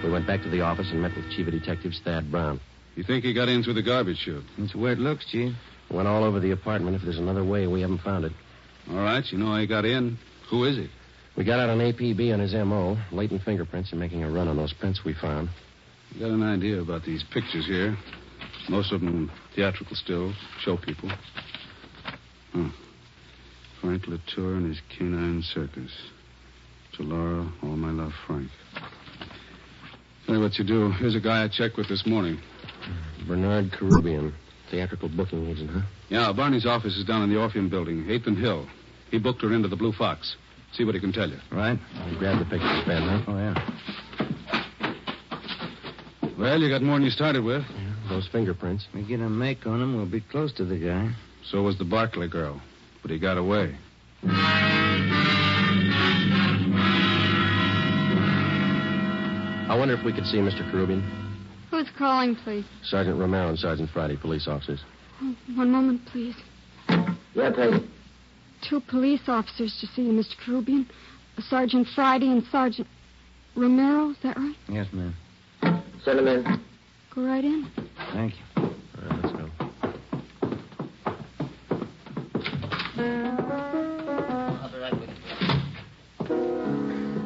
We went back to the office and met with Chief of Detectives Thad Brown. You think he got in through the garbage chute? That's the way it looks, Chief. Went all over the apartment. If there's another way, we haven't found it. All right, you know how he got in. Who is he? We got out an APB on his M.O., latent fingerprints, and making a run on those prints we found. You got an idea about these pictures here. Most of them theatrical stills, show people. Frank Latour and his canine circus. To Laura, all my love, Frank. Tell you what you do. Here's a guy I checked with this morning. Bernard Caribbean, theatrical booking agent, huh? Yeah, Barney's office is down in the Orpheum building, 8th and Hill. He booked her into the Blue Fox. See what he can tell you. Right. You grabbed the pictures, Ben, huh? Oh, yeah. Well, you got more than you started with. Yeah, those fingerprints. We get a make on him, we'll be close to the guy. So was the Barclay girl. But he got away. I wonder if we could see Mr. Caribbean. Who's calling, please? Sergeant Romero and Sergeant Friday, police officers. Oh, one moment, please. Yeah, please. 2 police officers to see you, Mr. Caribbean. Sergeant Friday and Sergeant Romero, is that right? Yes, ma'am. Send him in. Go right in. Thank you. All right, let's go.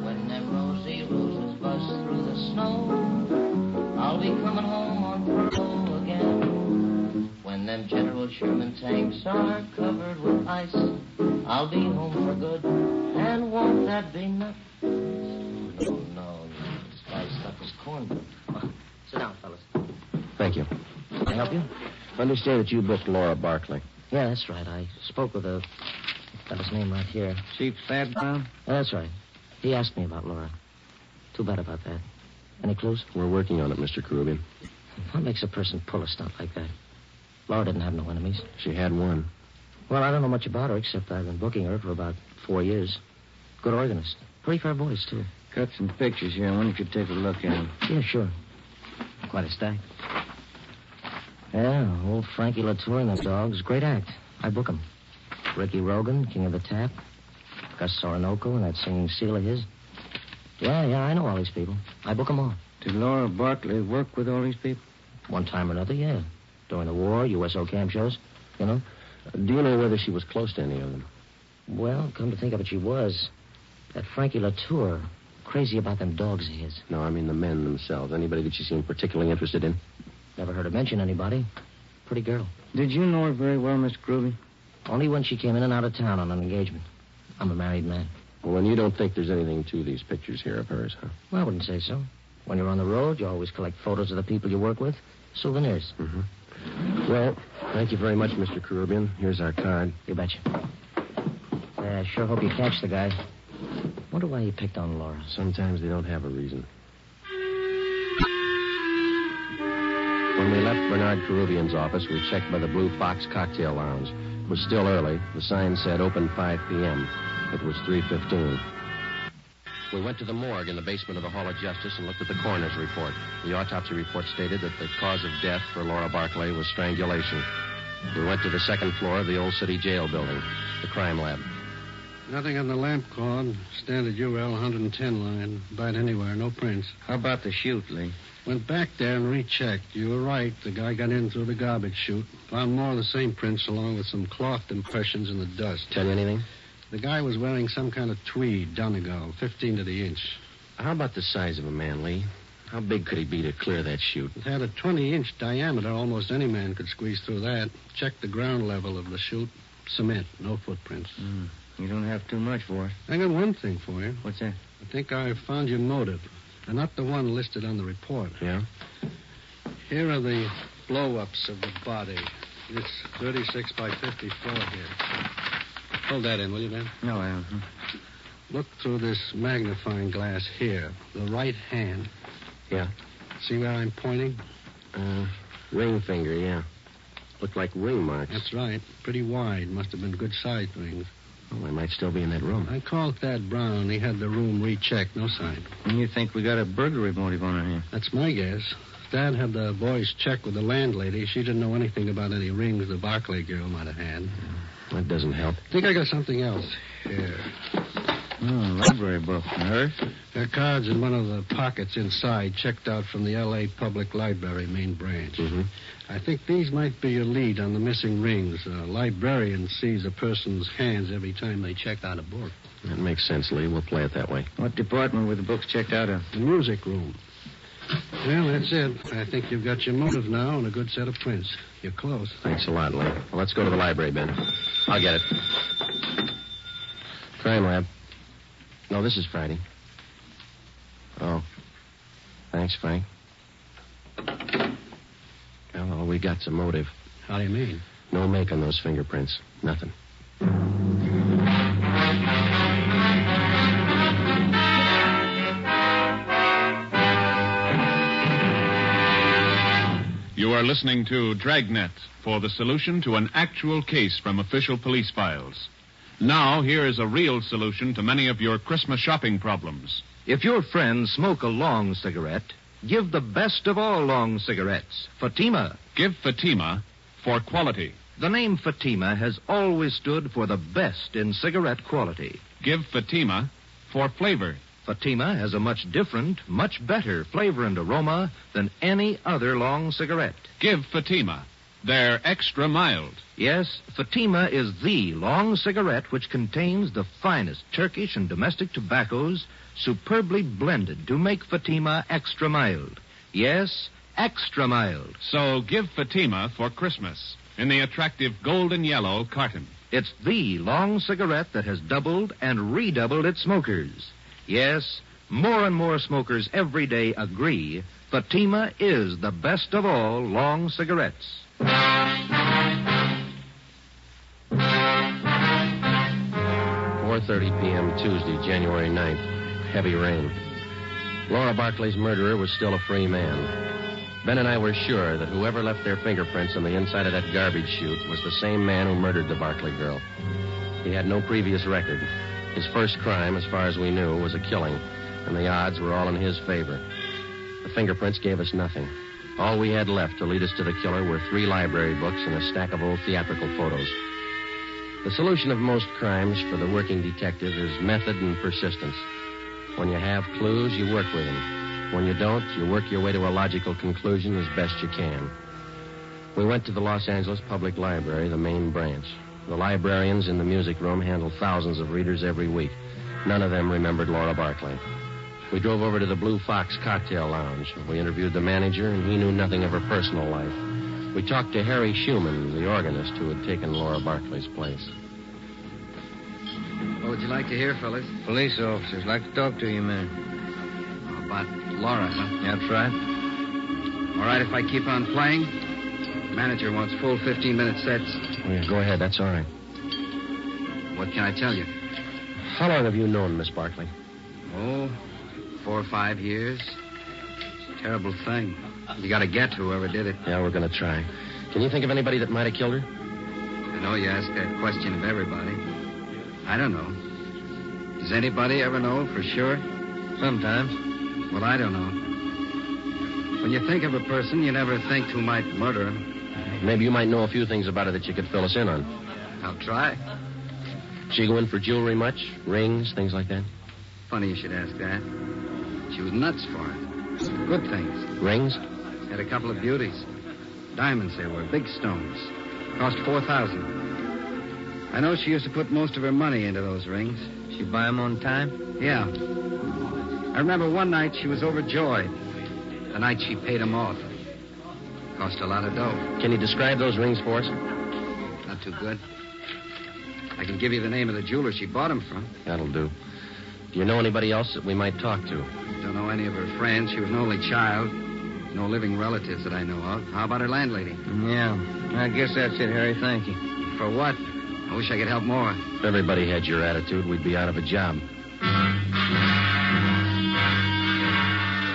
When them rosy roses bust through the snow, I'll be coming home on furlough again. When them General Sherman tanks are covered with ice, I'll be home for good, and won't that be nice? No, this guy's stuff is cornbread. Sit down, fellas. Thank you. Can I help you? I understand that you booked Laura Barclay. Yeah, that's right. I spoke with a... Got his name right here. Chief Thad Brown? That's right. He asked me about Laura. Too bad about that. Any clues? We're working on it, Mr. Caribbean. What makes a person pull a stunt like that? Laura didn't have no enemies. She had one. Well, I don't know much about her, except I've been booking her for about 4 years. Good organist. Pretty fair voice, too. Got some pictures here. I wonder if you'd take a look at them. Yeah, sure. Quite a stack. Yeah, old Frankie Latour and the dogs. Great act. I book 'em. Ricky Rogan, King of the Tap. Gus Orinoco and that singing seal of his. Yeah, I know all these people. I book 'em all. Did Laura Barclay work with all these people? One time or another, yeah. During the war, USO camp shows, you know. Do you know whether she was close to any of them? Well, come to think of it, she was. That Frankie Latour, crazy about them dogs of his. No, I mean the men themselves. Anybody that she seemed particularly interested in? Never heard her mention anybody. Pretty girl. Did you know her very well, Mr. Groovy? Only when she came in and out of town on an engagement. I'm a married man. Well, then you don't think there's anything to these pictures here of hers, huh? Well, I wouldn't say so. When you're on the road, you always collect photos of the people you work with. Souvenirs. Mm-hmm. Well, thank you very much, Mr. Caribbean. Here's our card. You betcha. I sure hope you catch the guy. Wonder why he picked on Laura. Sometimes they don't have a reason. When we left Bernard Caribbean's office, we checked by the Blue Fox Cocktail Lounge. It was still early. The sign said open 5 p.m. It was 3:15. We went to the morgue in the basement of the Hall of Justice and looked at the coroner's report. The autopsy report stated that the cause of death for Laura Barclay was strangulation. We went to the second floor of the old city jail building, the crime lab. Nothing on the lamp cord. Standard UL 110 line. Bite anywhere. No prints. How about the chute, Lee? Went back there and rechecked. You were right. The guy got in through the garbage chute. Found more of the same prints along with some cloth impressions in the dust. Tell you anything? The guy was wearing some kind of tweed, Donegal, 15 to the inch. How about the size of a man, Lee? How big could he be to clear that chute? It had a 20-inch diameter. Almost any man could squeeze through that. Check the ground level of the chute. Cement, no footprints. You don't have too much for it. I got one thing for you. What's that? I think I found your motive, and not the one listed on the report. Yeah? Here are the blow-ups of the body. This 36 by 54 here. Hold that in, will you, Ben? No, I don't. Look through this magnifying glass here. The right hand. Yeah. See where I'm pointing? Ring finger, yeah. Look like ring marks. That's right. Pretty wide. Must have been good-sized rings. Well, they might still be in that room. I called Thad Brown. He had the room rechecked. No sign. And you think we got a burglary motive on our hands? That's my guess. Thad had the boys check with the landlady. She didn't know anything about any rings the Barclay girl might have had. That doesn't help. I think I got something else here. Library book. Hers? There are cards in one of the pockets inside, checked out from the L.A. Public Library main branch. Mm-hmm. I think these might be your lead on the missing rings. A librarian sees a person's hands every time they check out a book. That makes sense, Lee. We'll play it that way. What department were the books checked out of? The music room. Well, that's it. I think you've got your motive now and a good set of prints. You're close. Thanks a lot, Lee. Well, let's go to the library, Ben. I'll get it. Crime lab. No, this is Friday. Oh. Thanks, Frank. Well, we got some motive. How do you mean? No make on those fingerprints. Nothing. You are listening to Dragnet for the solution to an actual case from official police files. Now, here is a real solution to many of your Christmas shopping problems. If your friends smoke a long cigarette, give the best of all long cigarettes, Fatima. Give Fatima for quality. The name Fatima has always stood for the best in cigarette quality. Give Fatima for flavor. Fatima has a much different, much better flavor and aroma than any other long cigarette. Give Fatima. They're extra mild. Yes, Fatima is the long cigarette which contains the finest Turkish and domestic tobaccos superbly blended to make Fatima extra mild. Yes, extra mild. So give Fatima for Christmas in the attractive golden yellow carton. It's the long cigarette that has doubled and redoubled its smokers. Yes, more and more smokers every day agree Fatima is the best of all long cigarettes. 4:30 p.m. Tuesday, January 9th. Heavy rain. Laura Barclay's murderer was still a free man. Ben and I were sure that whoever left their fingerprints on the inside of that garbage chute was the same man who murdered the Barclay girl. He had no previous record. His first crime, as far as we knew, was a killing, and the odds were all in his favor. The fingerprints gave us nothing. All we had left to lead us to the killer were 3 library books and a stack of old theatrical photos. The solution of most crimes for the working detective is method and persistence. When you have clues, you work with them. When you don't, you work your way to a logical conclusion as best you can. We went to the Los Angeles Public Library, the main branch. The librarians in the music room handle thousands of readers every week. None of them remembered Laura Barclay. We drove over to the Blue Fox Cocktail Lounge. We interviewed the manager, and he knew nothing of her personal life. We talked to Harry Schumann, the organist who had taken Laura Barclay's place. What would you like to hear, fellas? Police officers like to talk to you, man. About Laura, huh? That's right. All right, if I keep on playing? The manager wants full 15-minute sets. Oh, yeah, go ahead. That's all right. What can I tell you? How long have you known Miss Barclay? Oh, 4 or 5 years. It's a terrible thing. You got to get whoever did it. Yeah, we're going to try. Can you think of anybody that might have killed her? I know you ask that question of everybody. I don't know. Does anybody ever know for sure? Sometimes. Well, I don't know. When you think of a person, you never think who might murder him. Maybe you might know a few things about her that you could fill us in on. I'll try. She go in for jewelry much? Rings, things like that? Funny you should ask that. She was nuts for it. Good things. Rings? Had a couple of beauties. Diamonds they were, big stones. Cost $4,000. I know she used to put most of her money into those rings. She buy them on time? Yeah. I remember one night she was overjoyed. The night she paid him off. Cost a lot of dough. Can you describe those rings for us? Not too good. I can give you the name of the jeweler she bought them from. That'll do. Do you know anybody else that we might talk to? Don't know any of her friends. She was an only child. No living relatives that I know of. How about her landlady? Yeah, I guess that's it, Harry. Thank you. For what? I wish I could help more. If everybody had your attitude, we'd be out of a job.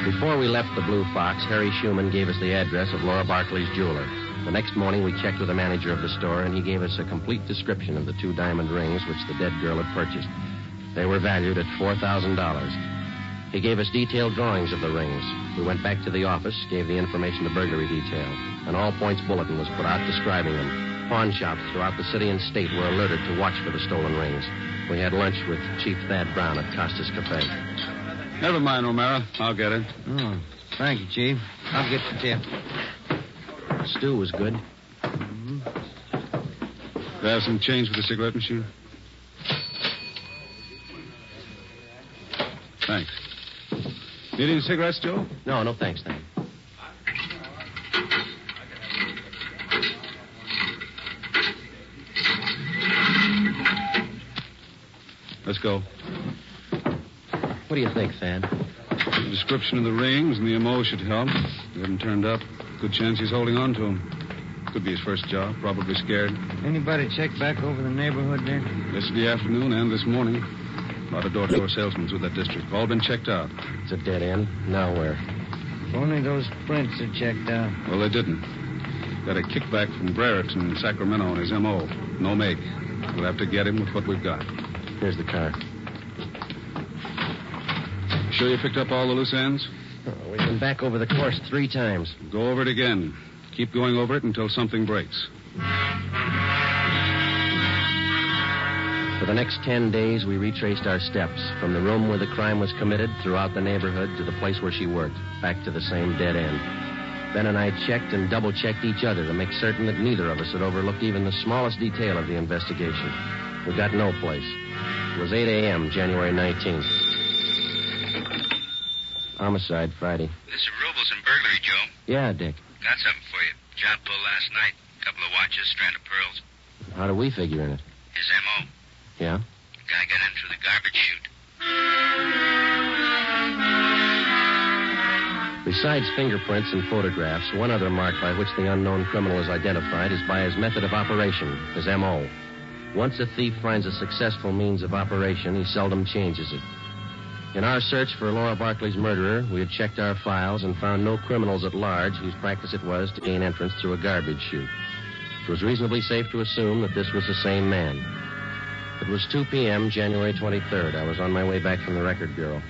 Before we left the Blue Fox, Harry Schumann gave us the address of Laura Barkley's jeweler. The next morning, we checked with the manager of the store, and he gave us a complete description of the 2 diamond rings which the dead girl had purchased. They were valued at $4,000. He gave us detailed drawings of the rings. We went back to the office, gave the information to burglary detail. An all-points bulletin was put out describing them. Pawn shops throughout the city and state were alerted to watch for the stolen rings. We had lunch with Chief Thad Brown at Costa's Cafe. Never mind, O'Mara. I'll get it. Oh, thank you, Chief. I'll get the tip. Stew was good. Do I have some change for the cigarette machine? Thanks. Need any cigarettes, Joe? No, thanks, Thad. Let's go. What do you think, Thad? The description of the rings and the MO should help. They haven't turned up. Good chance he's holding on to them. Could be his first job. Probably scared. Anybody check back over the neighborhood there? Yesterday afternoon and this morning. A lot of door-to-door salesmen through that district. All been checked out. It's a dead end. Now where? If only those prints are checked out. Well, they didn't. Got a kickback from Brereton in Sacramento on his MO. No make. We'll have to get him with what we've got. Here's the car. Sure you picked up all the loose ends? We've been back over the course 3 times. Go over it again. Keep going over it until something breaks. For the next 10 days, we retraced our steps from the room where the crime was committed throughout the neighborhood to the place where she worked, back to the same dead end. Ben and I checked and double-checked each other to make certain that neither of us had overlooked even the smallest detail of the investigation. We got no place. It was 8 a.m., January 19th. Homicide, Friday. This is Rubles and burglary, Joe. Yeah, Dick. Got something for you. Job pulled last night. Couple of watches, strand of pearls. How do we figure in it? His M.O. Yeah? Guy got in through the garbage chute. Besides fingerprints and photographs, one other mark by which the unknown criminal is identified is by his method of operation, his M.O. Once a thief finds a successful means of operation, he seldom changes it. In our search for Laura Barkley's murderer, we had checked our files and found no criminals at large whose practice it was to gain entrance through a garbage chute. It was reasonably safe to assume that this was the same man. It was 2 p.m., January 23rd. I was on my way back from the Record Bureau.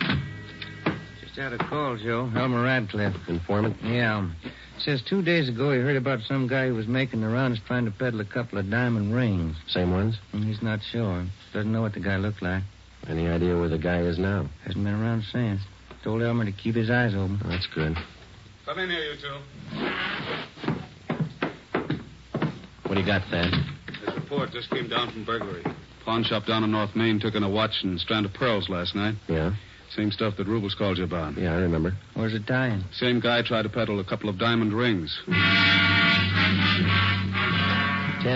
Just had a call, Joe. Elmer Radcliffe. Informant? Yeah. Says 2 days ago he heard about some guy who was making the rounds trying to peddle a couple of diamond rings. Same ones? He's not sure. Doesn't know what the guy looked like. Any idea where the guy is now? Hasn't been around since. Told Elmer to keep his eyes open. Oh, that's good. Come in here, you two. What do you got, Thad? This report just came down from burglary. Pawn shop down on North Main took in a watch and strand of pearls last night. Yeah? Same stuff that Rubles called you about. Yeah, I remember. Where's it dying? Same guy tried to peddle a couple of diamond rings. 10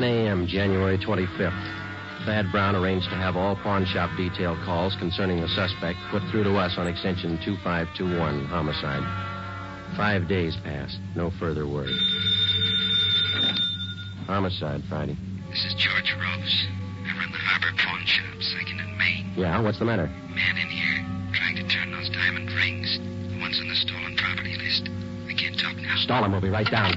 a.m., January 25th. Thad Brown arranged to have all pawn shop detail calls concerning the suspect put through to us on extension 2521, homicide. 5 days passed. No further word. Homicide, Friday. This is George Rose. I run the Harbor Pawn Shop, 2nd and Main. Yeah, what's the matter? Man in here, trying to turn those diamond rings. The ones on the stolen property list. I can't talk now. Stall him. We'll be right down.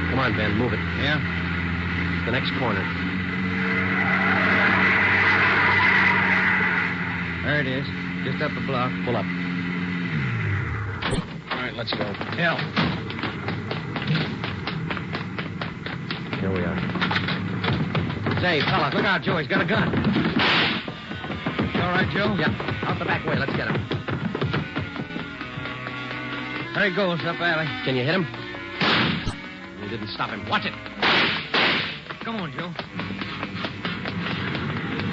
Come on, Ben. Move it. Yeah? The next corner. There it is. Just up a block. Pull up. All right, let's go. Yeah. Here we are. Say, fella, look out, Joe. He's got a gun. You all right, Joe? Yeah. Out the back way. Let's get him. There he goes, up alley. Can you hit him? You didn't stop him. Watch it. Come on, Joe.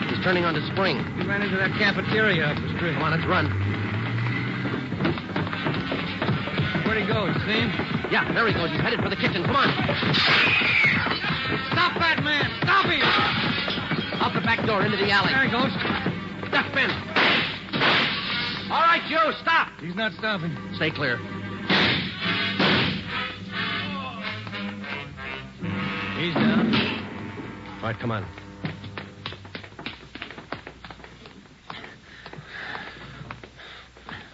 He's turning on the spring. He ran into that cafeteria up the street. Come on, let's run. Where'd he go? You see him? Yeah, there he goes. He's headed for the kitchen. Come on. Stop that man! Stop him! Out the back door into the alley. There he goes. Duck, Ben. All right, Joe, stop. He's not stopping. Stay clear. He's down. All right, come on.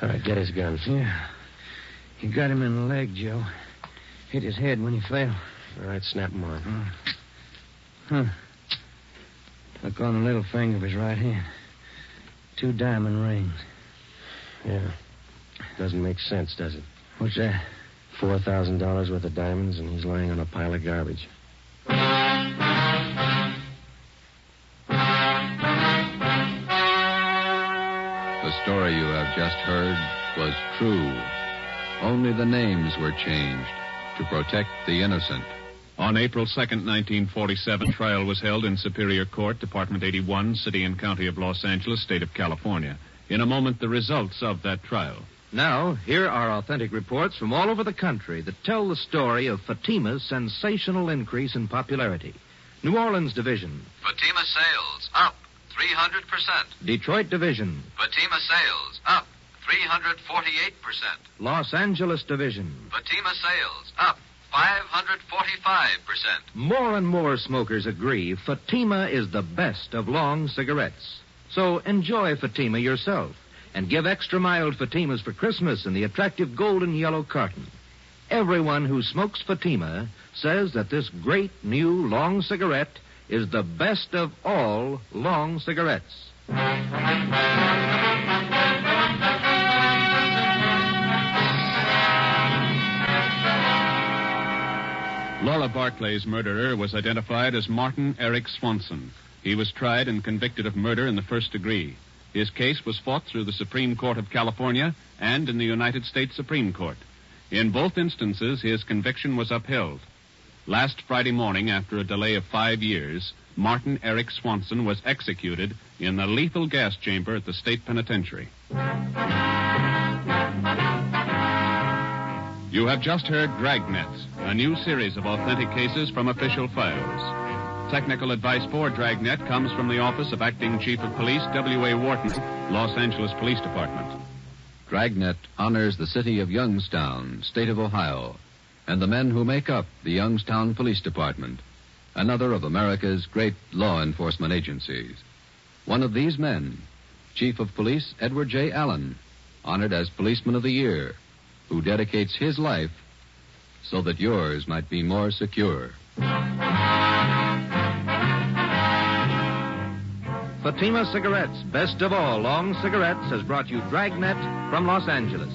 All right, get his guns. Yeah. You got him in the leg, Joe. Hit his head when he fell. All right, snap him on. Huh. Look on the little finger of his right hand. 2 diamond rings. Yeah. Doesn't make sense, does it? What's that? $4,000 worth of diamonds, and he's lying on a pile of garbage. The story you have just heard was true. Only the names were changed to protect the innocent. On April 2nd, 1947, trial was held in Superior Court, Department 81, City and County of Los Angeles, State of California. In a moment, the results of that trial. Now, here are authentic reports from all over the country that tell the story of Fatima's sensational increase in popularity. New Orleans Division. Fatima sales up 300%. Detroit Division. Fatima sales up 348%. Los Angeles Division. Fatima sales up 545%. More and more smokers agree Fatima is the best of long cigarettes. So enjoy Fatima yourself and give extra mild Fatimas for Christmas in the attractive golden yellow carton. Everyone who smokes Fatima says that this great new long cigarette is the best of all long cigarettes. Laura Barclay's murderer was identified as Martin Eric Swanson. He was tried and convicted of murder in the first degree. His case was fought through the Supreme Court of California and in the United States Supreme Court. In both instances, his conviction was upheld. Last Friday morning, after a delay of 5 years, Martin Eric Swanson was executed in the lethal gas chamber at the state penitentiary. You have just heard Dragnet, a new series of authentic cases from official files. Technical advice for Dragnet comes from the Office of Acting Chief of Police W.A. Wharton, Los Angeles Police Department. Dragnet honors the city of Youngstown, state of Ohio, and the men who make up the Youngstown Police Department, another of America's great law enforcement agencies. One of these men, Chief of Police Edward J. Allen, honored as Policeman of the Year, who dedicates his life so that yours might be more secure. Fatima Cigarettes, best of all long cigarettes, has brought you Dragnet from Los Angeles.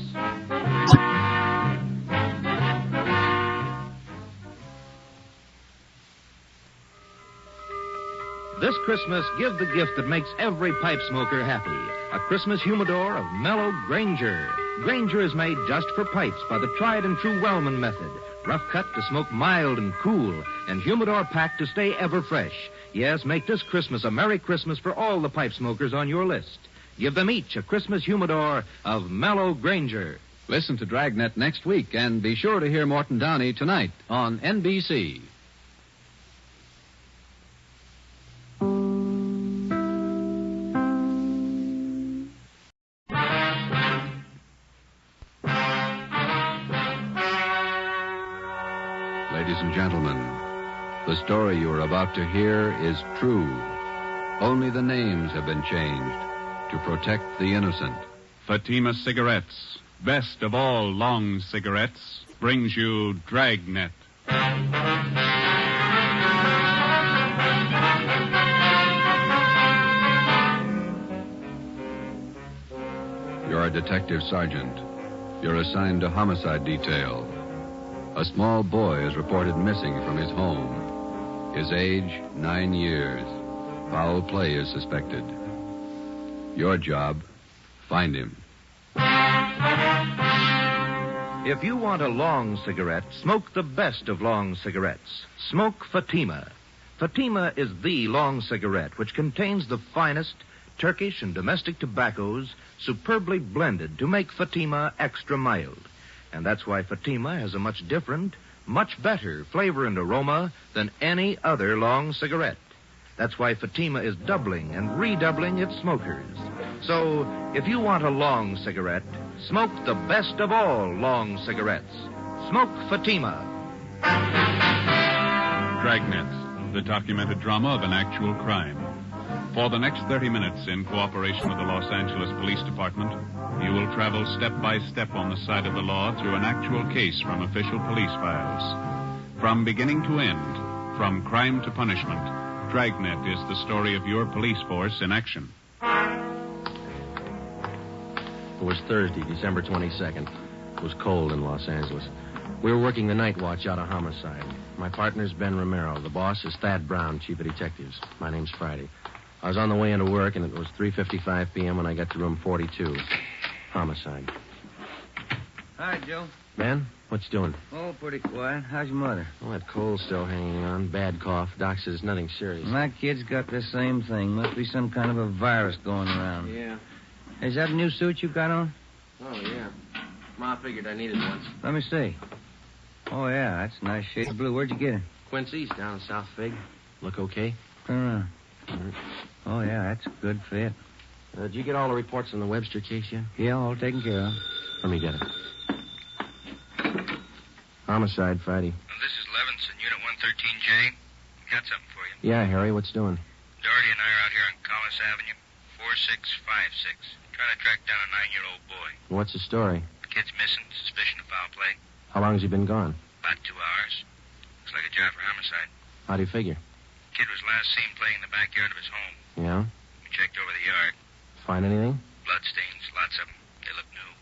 This Christmas, give the gift that makes every pipe smoker happy. A Christmas humidor of mellow Granger. Granger is made just for pipes by the tried and true Wellman method. Rough cut to smoke mild and cool, and humidor packed to stay ever fresh. Yes, make this Christmas a Merry Christmas for all the pipe smokers on your list. Give them each a Christmas humidor of mellow Granger. Listen to Dragnet next week, and be sure to hear Morton Downey tonight on NBC. Ladies and gentlemen, the story you are about to hear is true. Only the names have been changed to protect the innocent. Fatima Cigarettes, best of all long cigarettes, brings you Dragnet. You're a detective sergeant. You're assigned to homicide detail. A small boy is reported missing from his home. His age, 9 years. Foul play is suspected. Your job, find him. If you want a long cigarette, smoke the best of long cigarettes. Smoke Fatima. Fatima is the long cigarette which contains the finest Turkish and domestic tobaccos superbly blended to make Fatima extra mild. And that's why Fatima has a much different, much better flavor and aroma than any other long cigarette. That's why Fatima is doubling and redoubling its smokers. So, if you want a long cigarette, smoke the best of all long cigarettes. Smoke Fatima. Dragnet, the documented drama of an actual crime. For the next 30 minutes, in cooperation with the Los Angeles Police Department, you will travel step by step on the side of the law through an actual case from official police files. From beginning to end, from crime to punishment, Dragnet is the story of your police force in action. It was Thursday, December 22nd. It was cold in Los Angeles. We were working the night watch out of homicide. My partner's Ben Romero. The boss is Thad Brown, chief of detectives. My name's Friday. I was on the way into work, and it was 3:55 p.m. when I got to room 42. Homicide. Hi, Joe. Ben, what you doing? Oh, pretty quiet. How's your mother? Well, that cold's still hanging on. Bad cough. Doc says nothing serious. My kid's got the same thing. Must be some kind of a virus going around. Yeah. Is that a new suit you got on? Oh, yeah. Ma figured I needed one. Let me see. Oh, yeah, that's a nice shade of blue. Where'd you get it? Quincy's down in South Fig. Look okay? Turn around. Oh, yeah, that's a good fit. Did you get all the reports on the Webster case yet? Yeah, all taken care of. Let me get it. Homicide, Friday. Well, this is Levinson, Unit 113J. Got something for you. Yeah, Harry, what's doing? Doherty and I are out here on Collis Avenue, 4656. Trying to track down a 9-year-old boy. What's the story? The kid's missing, suspicion of foul play. How long has he been gone? About 2 hours. Looks like a job for homicide. How do you figure? Kid was last seen playing in the backyard of his home. Yeah? We checked over the yard. Find anything? Bloodstains, lots of them. They look new.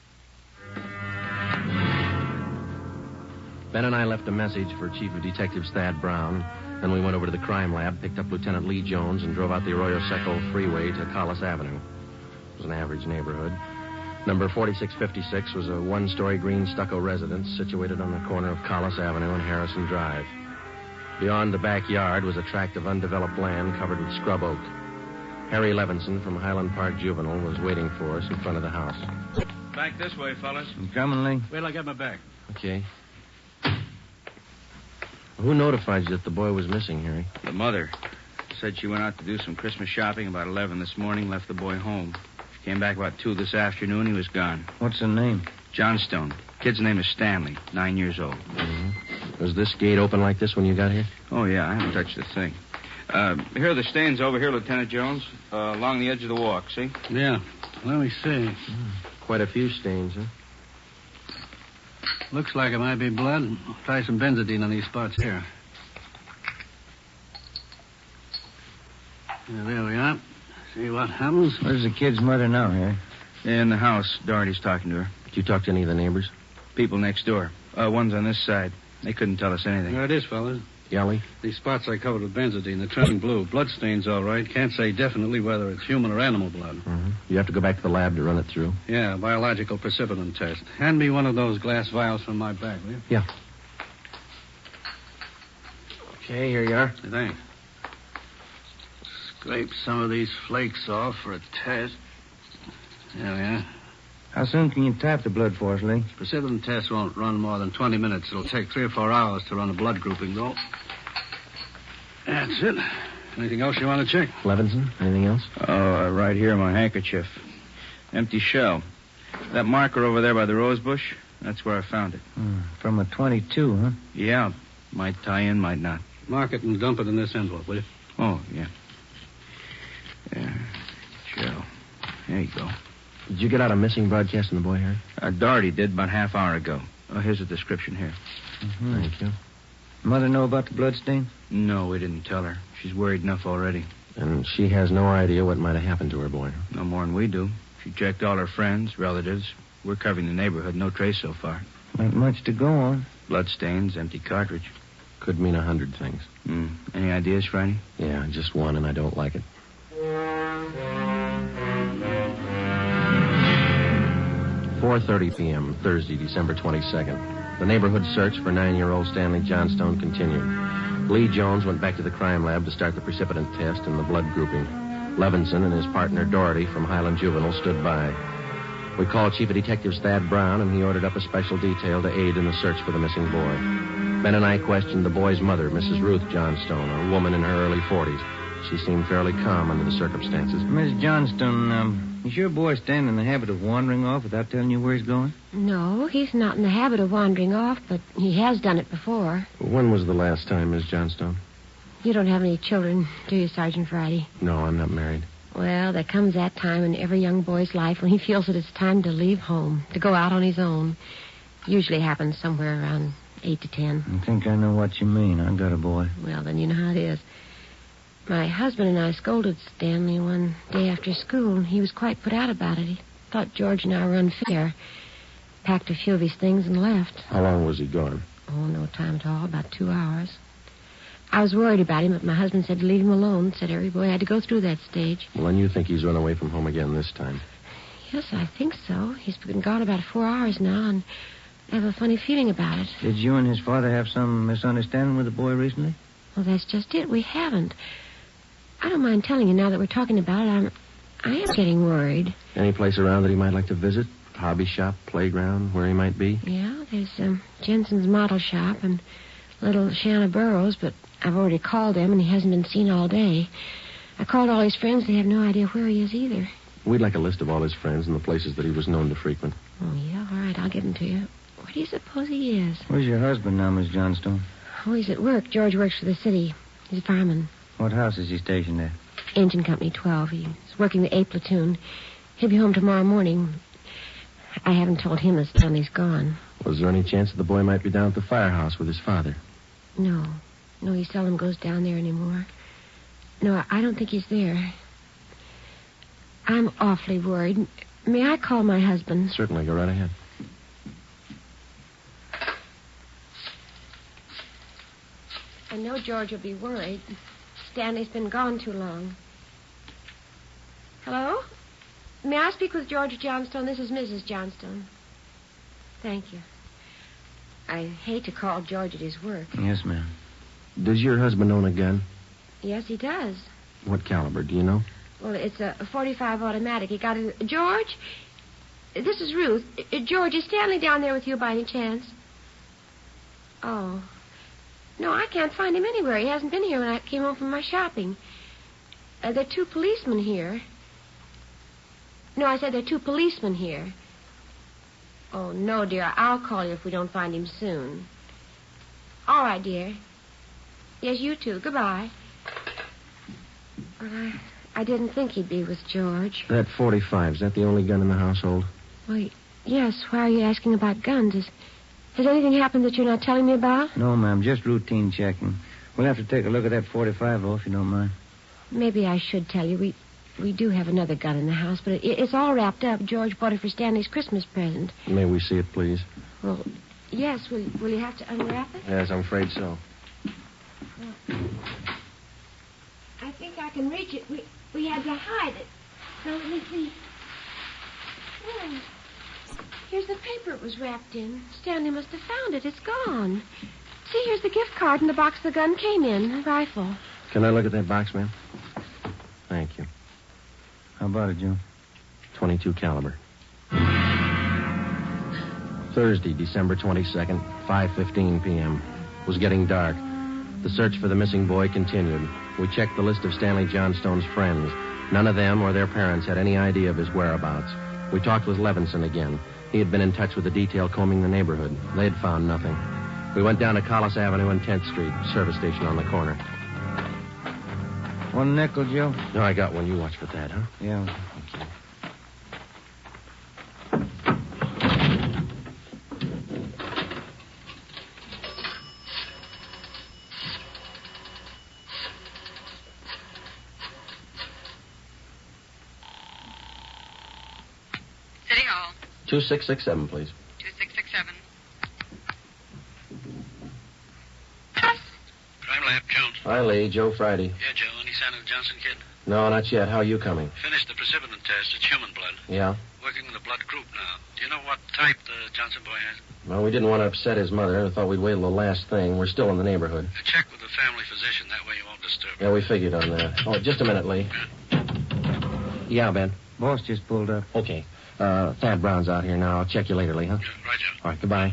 Ben and I left a message for Chief of Detectives Thad Brown. Then we went over to the crime lab, picked up Lieutenant Lee Jones, and drove out the Arroyo Seco freeway to Collis Avenue. It was an average neighborhood. Number 4656 was a one-story green stucco residence situated on the corner of Collis Avenue and Harrison Drive. Beyond the backyard was a tract of undeveloped land covered with scrub oak. Harry Levinson from Highland Park Juvenile was waiting for us in front of the house. Back this way, fellas. I'm coming, Lee. Wait till I get my back. Okay. Who notified you that the boy was missing, Harry? The mother said she went out to do some Christmas shopping about 11 this morning, left the boy home. She came back about 2 this afternoon. He was gone. What's the name? Johnstone. Kid's name is Stanley, 9 years old. Mm-hmm. Was this gate open like this when you got here? Oh, yeah, I haven't touched a thing. Here are the stains over here, Lieutenant Jones, along the edge of the walk, see? Yeah. Let me see. Quite a few stains, huh? Looks like it might be blood. Try some benzodine on these spots here. Yeah, there we are. See what happens? Where's the kid's mother now, Harry? In the house. Doherty's talking to her. Did you talk to any of the neighbors? People next door. One's on this side. They couldn't tell us anything. There it is, fellas. Yelly? These spots I covered with benzodine. They're turning blue. Bloodstains, all right. Can't say definitely whether it's human or animal blood. Mm-hmm. You have to go back to the lab to run it through? Yeah, biological precipitin test. Hand me one of those glass vials from my bag, will you? Yeah. Okay, here you are. Thanks. Scrape some of these flakes off for a test. There we are. How soon can you tap the blood for us, Lee? Precipitin test won't run more than 20 minutes. It'll take 3 or 4 hours to run a blood grouping, though. That's it. Anything else you want to check? Levinson, anything else? Oh, right here, my handkerchief. Empty shell. That marker over there by the rose bush, that's where I found it. From a .22, huh? Yeah. Might tie in, might not. Mark it and dump it in this envelope, will you? Oh, yeah. Yeah. Shell. There you go. Did you get out a missing broadcast on the boy, Harry? Doherty did about half hour ago. Oh, here's a description here. Mm-hmm. Thank you. Mother know about the bloodstain? No, we didn't tell her. She's worried enough already. And she has no idea what might have happened to her boy? No more than we do. She checked all her friends, relatives. We're covering the neighborhood. No trace so far. Not much to go on. Bloodstains, empty cartridge. Could mean 100 things. Any ideas, Franny? Yeah, just one, and I don't like it. 4:30 p.m., Thursday, December 22nd. The neighborhood search for 9-year-old Stanley Johnstone continued. Lee Jones went back to the crime lab to start the precipitant test and the blood grouping. Levinson and his partner Doherty from Highland Juvenile stood by. We called Chief of Detectives Thad Brown, and he ordered up a special detail to aid in the search for the missing boy. Ben and I questioned the boy's mother, Mrs. Ruth Johnstone, a woman in her early 40s. She seemed fairly calm under the circumstances. Miss Johnstone, is your boy standing in the habit of wandering off without telling you where he's going? No, he's not in the habit of wandering off, but he has done it before. When was the last time, Miss Johnstone? You don't have any children, do you, Sergeant Friday? No, I'm not married. Well, there comes that time in every young boy's life when he feels that it's time to leave home, to go out on his own. Usually happens somewhere around 8 to 10. I think I know what you mean. I've got a boy. Well, then you know how it is. My husband and I scolded Stanley one day after school, and he was quite put out about it. He thought George and I were unfair. Packed a few of his things and left. How long was he gone? Oh, no time at all, about 2 hours. I was worried about him, but my husband said to leave him alone. Said every boy had to go through that stage. Well, then you think he's run away from home again this time? Yes, I think so. He's been gone about 4 hours now, and I have a funny feeling about it. Did you and his father have some misunderstanding with the boy recently? Well, that's just it. We haven't. I don't mind telling you now that we're talking about it. I am getting worried. Any place around that he might like to visit? Hobby shop, playground, where he might be? Yeah, there's Jensen's model shop and little Shanna Burroughs, but I've already called them, and he hasn't been seen all day. I called all his friends. They have no idea where he is either. We'd like a list of all his friends and the places that he was known to frequent. Oh, yeah? All right, I'll give them to you. Where do you suppose he is? Where's your husband now, Miss Johnstone? Oh, he's at work. George works for the city. He's a fireman. What house is he stationed at? Engine Company 12. He's working the A platoon. He'll be home tomorrow morning. I haven't told him that Stanley's gone. Was there any chance that the boy might be down at the firehouse with his father? No. No, he seldom goes down there anymore. No, I don't think he's there. I'm awfully worried. May I call my husband? Certainly. Go right ahead. I know George will be worried. Stanley's been gone too long. Hello? May I speak with George Johnstone? This is Mrs. Johnstone. Thank you. I hate to call George at his work. Yes, ma'am. Does your husband own a gun? Yes, he does. What caliber, do you know? Well, it's a .45 automatic. He got it. George? This is Ruth. George, is Stanley down there with you by any chance? Oh. No, I can't find him anywhere. He hasn't been here when I came home from my shopping. There are 2 policemen here. No, I said there are 2 policemen here. Oh, no, dear. I'll call you if we don't find him soon. All right, dear. Yes, you too. Goodbye. Well, I didn't think he'd be with George. That .45, is that the only gun in the household? Well, yes. Why are you asking about guns? Has anything happened that you're not telling me about? No, ma'am. Just routine checking. We'll have to take a look at that .45, though, if you don't mind. Maybe I should tell you. We do have another gun in the house, but it's all wrapped up. George bought it for Stanley's Christmas present. May we see it, please? Well, yes. Will you have to unwrap it? Yes, I'm afraid so. Well, I think I can reach it. We had to hide it. Now, let me see. Oh, here's the paper it was wrapped in. Stanley must have found it. It's gone. See, here's the gift card and the box the gun came in, the rifle. Can I look at that box, ma'am? Thank you. How about it, Joe? .22 caliber. Thursday, December 22nd, 5:15 p.m. It was getting dark. The search for the missing boy continued. We checked the list of Stanley Johnstone's friends. None of them or their parents had any idea of his whereabouts. We talked with Levinson again. He had been in touch with the detail combing the neighborhood. They had found nothing. We went down to Collis Avenue and 10th Street, service station on the corner. 1 nickel, Joe? No, I got one. You watch for that, huh? Yeah. Thank you. City Hall. 2667, please. 2667. Crime Lab, Jones. Hi, Lee. Joe Friday. Yeah, Joe. Any sign of the Johnson kid? No, not yet. How are you coming? Finished the precipitin test. It's human blood. Yeah? Working with the blood group now. Do you know what type the Johnson boy has? Well, we didn't want to upset his mother. I thought we'd wait till the last thing. We're still in the neighborhood. Check with the family physician. That way you won't disturb him. Yeah, we figured on that. Oh, just a minute, Lee. Yeah, Ben. Boss just pulled up. Okay. Thad Brown's out here now. I'll check you later, Lee, huh? Yeah, right, Joe. All right, goodbye.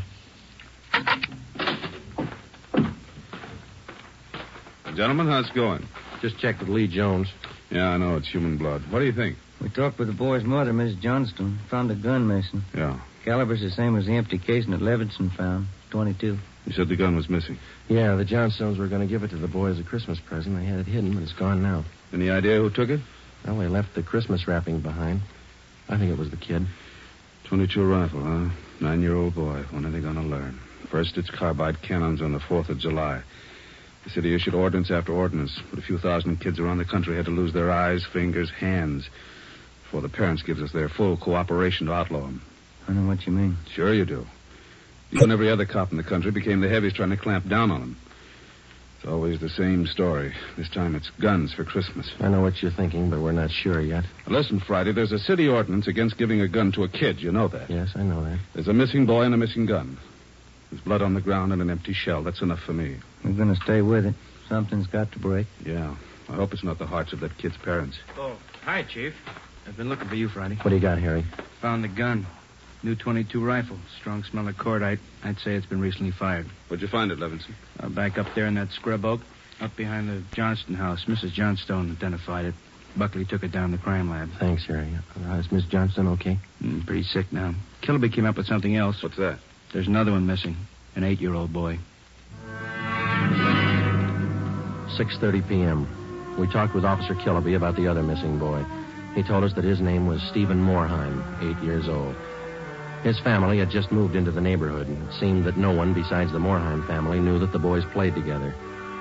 Gentlemen, how's it going? Just checked with Lee Jones. Yeah, I know. It's human blood. What do you think? We talked with the boy's mother, Miss Johnston. Found a gun missing. Yeah. Caliber's the same as the empty casing that Levinson found. 22. You said the gun was missing. Yeah, the Johnstones were going to give it to the boy as a Christmas present. They had it hidden, but it's gone now. Any idea who took it? Well, they left the Christmas wrapping behind. I think it was the kid. 22 rifle, huh? 9-year-old boy. When are they going to learn? First, it's carbide cannons on the 4th of July. The city issued ordinance after ordinance, but a few thousand kids around the country had to lose their eyes, fingers, hands before the parents gives us their full cooperation to outlaw them. I know what you mean. Sure you do. You and every other cop in the country became the heavies trying to clamp down on them. It's always the same story. This time it's guns for Christmas. I know what you're thinking, but we're not sure yet. Listen, Friday, there's a city ordinance against giving a gun to a kid. You know that? Yes, I know that. There's a missing boy and a missing gun. There's blood on the ground and an empty shell. That's enough for me. We're going to stay with it. Something's got to break. Yeah. I hope it's not the hearts of that kid's parents. Oh, hi, Chief. I've been looking for you, Friday. What do you got, Harry? Found the gun. New 22 rifle. Strong smell of cordite. I'd say it's been recently fired. Where'd you find it, Levinson? Back up there in that scrub oak. Up behind the Johnston house. Mrs. Johnstone identified it. Buckley took it down to the crime lab. Thanks, Harry. Is Miss Johnston okay? Pretty sick now. Kilby came up with something else. What's that? There's another one missing. An 8-year-old boy. 6:30 p.m. We talked with Officer Kilby about the other missing boy. He told us that his name was Stephen Moorheim, 8 years old. His family had just moved into the neighborhood, and it seemed that no one besides the Moorheim family knew that the boys played together.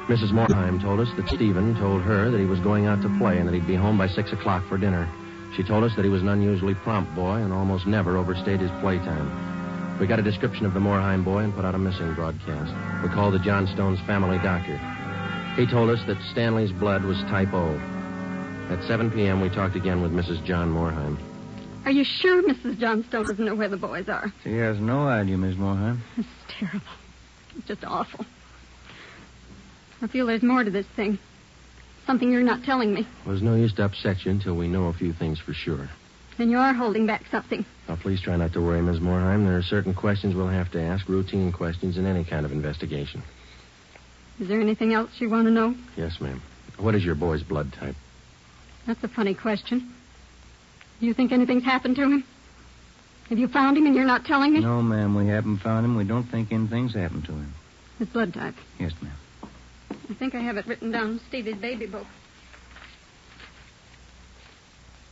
Mrs. Moorheim told us that Stephen told her that he was going out to play and that he'd be home by 6 o'clock for dinner. She told us that he was an unusually prompt boy and almost never overstayed his playtime. We got a description of the Moorheim boy and put out a missing broadcast. We called the Johnstones' family doctor. He told us that Stanley's blood was type O. At 7 p.m., we talked again with Mrs. John Moorheim. Are you sure Mrs. Johnstone doesn't know where the boys are? She has no idea, Miss Moorheim. It's terrible. It's just awful. I feel there's more to this thing. Something you're not telling me. Well, there's no use to upset you until we know a few things for sure. And you are holding back something. Now, please try not to worry, Ms. Moorheim. There are certain questions we'll have to ask, routine questions in any kind of investigation. Is there anything else you want to know? Yes, ma'am. What is your boy's blood type? That's a funny question. Do you think anything's happened to him? Have you found him and you're not telling me? No, ma'am, we haven't found him. We don't think anything's happened to him. His blood type. Yes, ma'am. I think I have it written down in Stevie's baby book.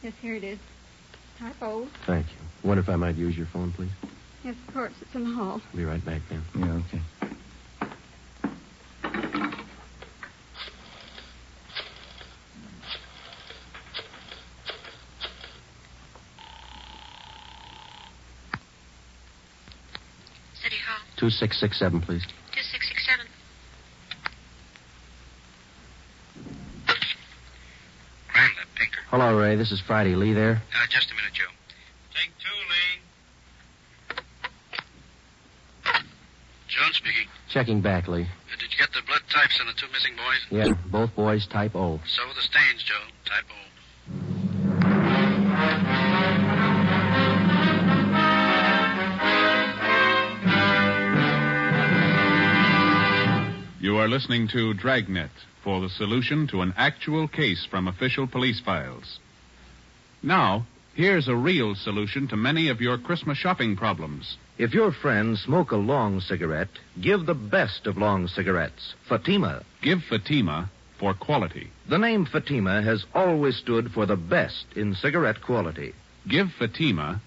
Yes, here it is. Type O. Thank you. What if I might use your phone, please? Yes, of course. It's in the hall. I'll be right back, then. Yeah, okay. City Hall. 2667, please. 2667. Randall, Pinker. Hello, Ray. This is Friday. Lee there? Just a minute, Joe. Take 2, Lee. John speaking. Checking back, Lee. Did you get the blood types on the two missing boys? Yeah, both boys type O. So the stains, Joe. Type O. You are listening to Dragnet for the solution to an actual case from official police files. Now, here's a real solution to many of your Christmas shopping problems. If your friends smoke a long cigarette, give the best of long cigarettes, Fatima. Give Fatima for quality. The name Fatima has always stood for the best in cigarette quality. Give Fatima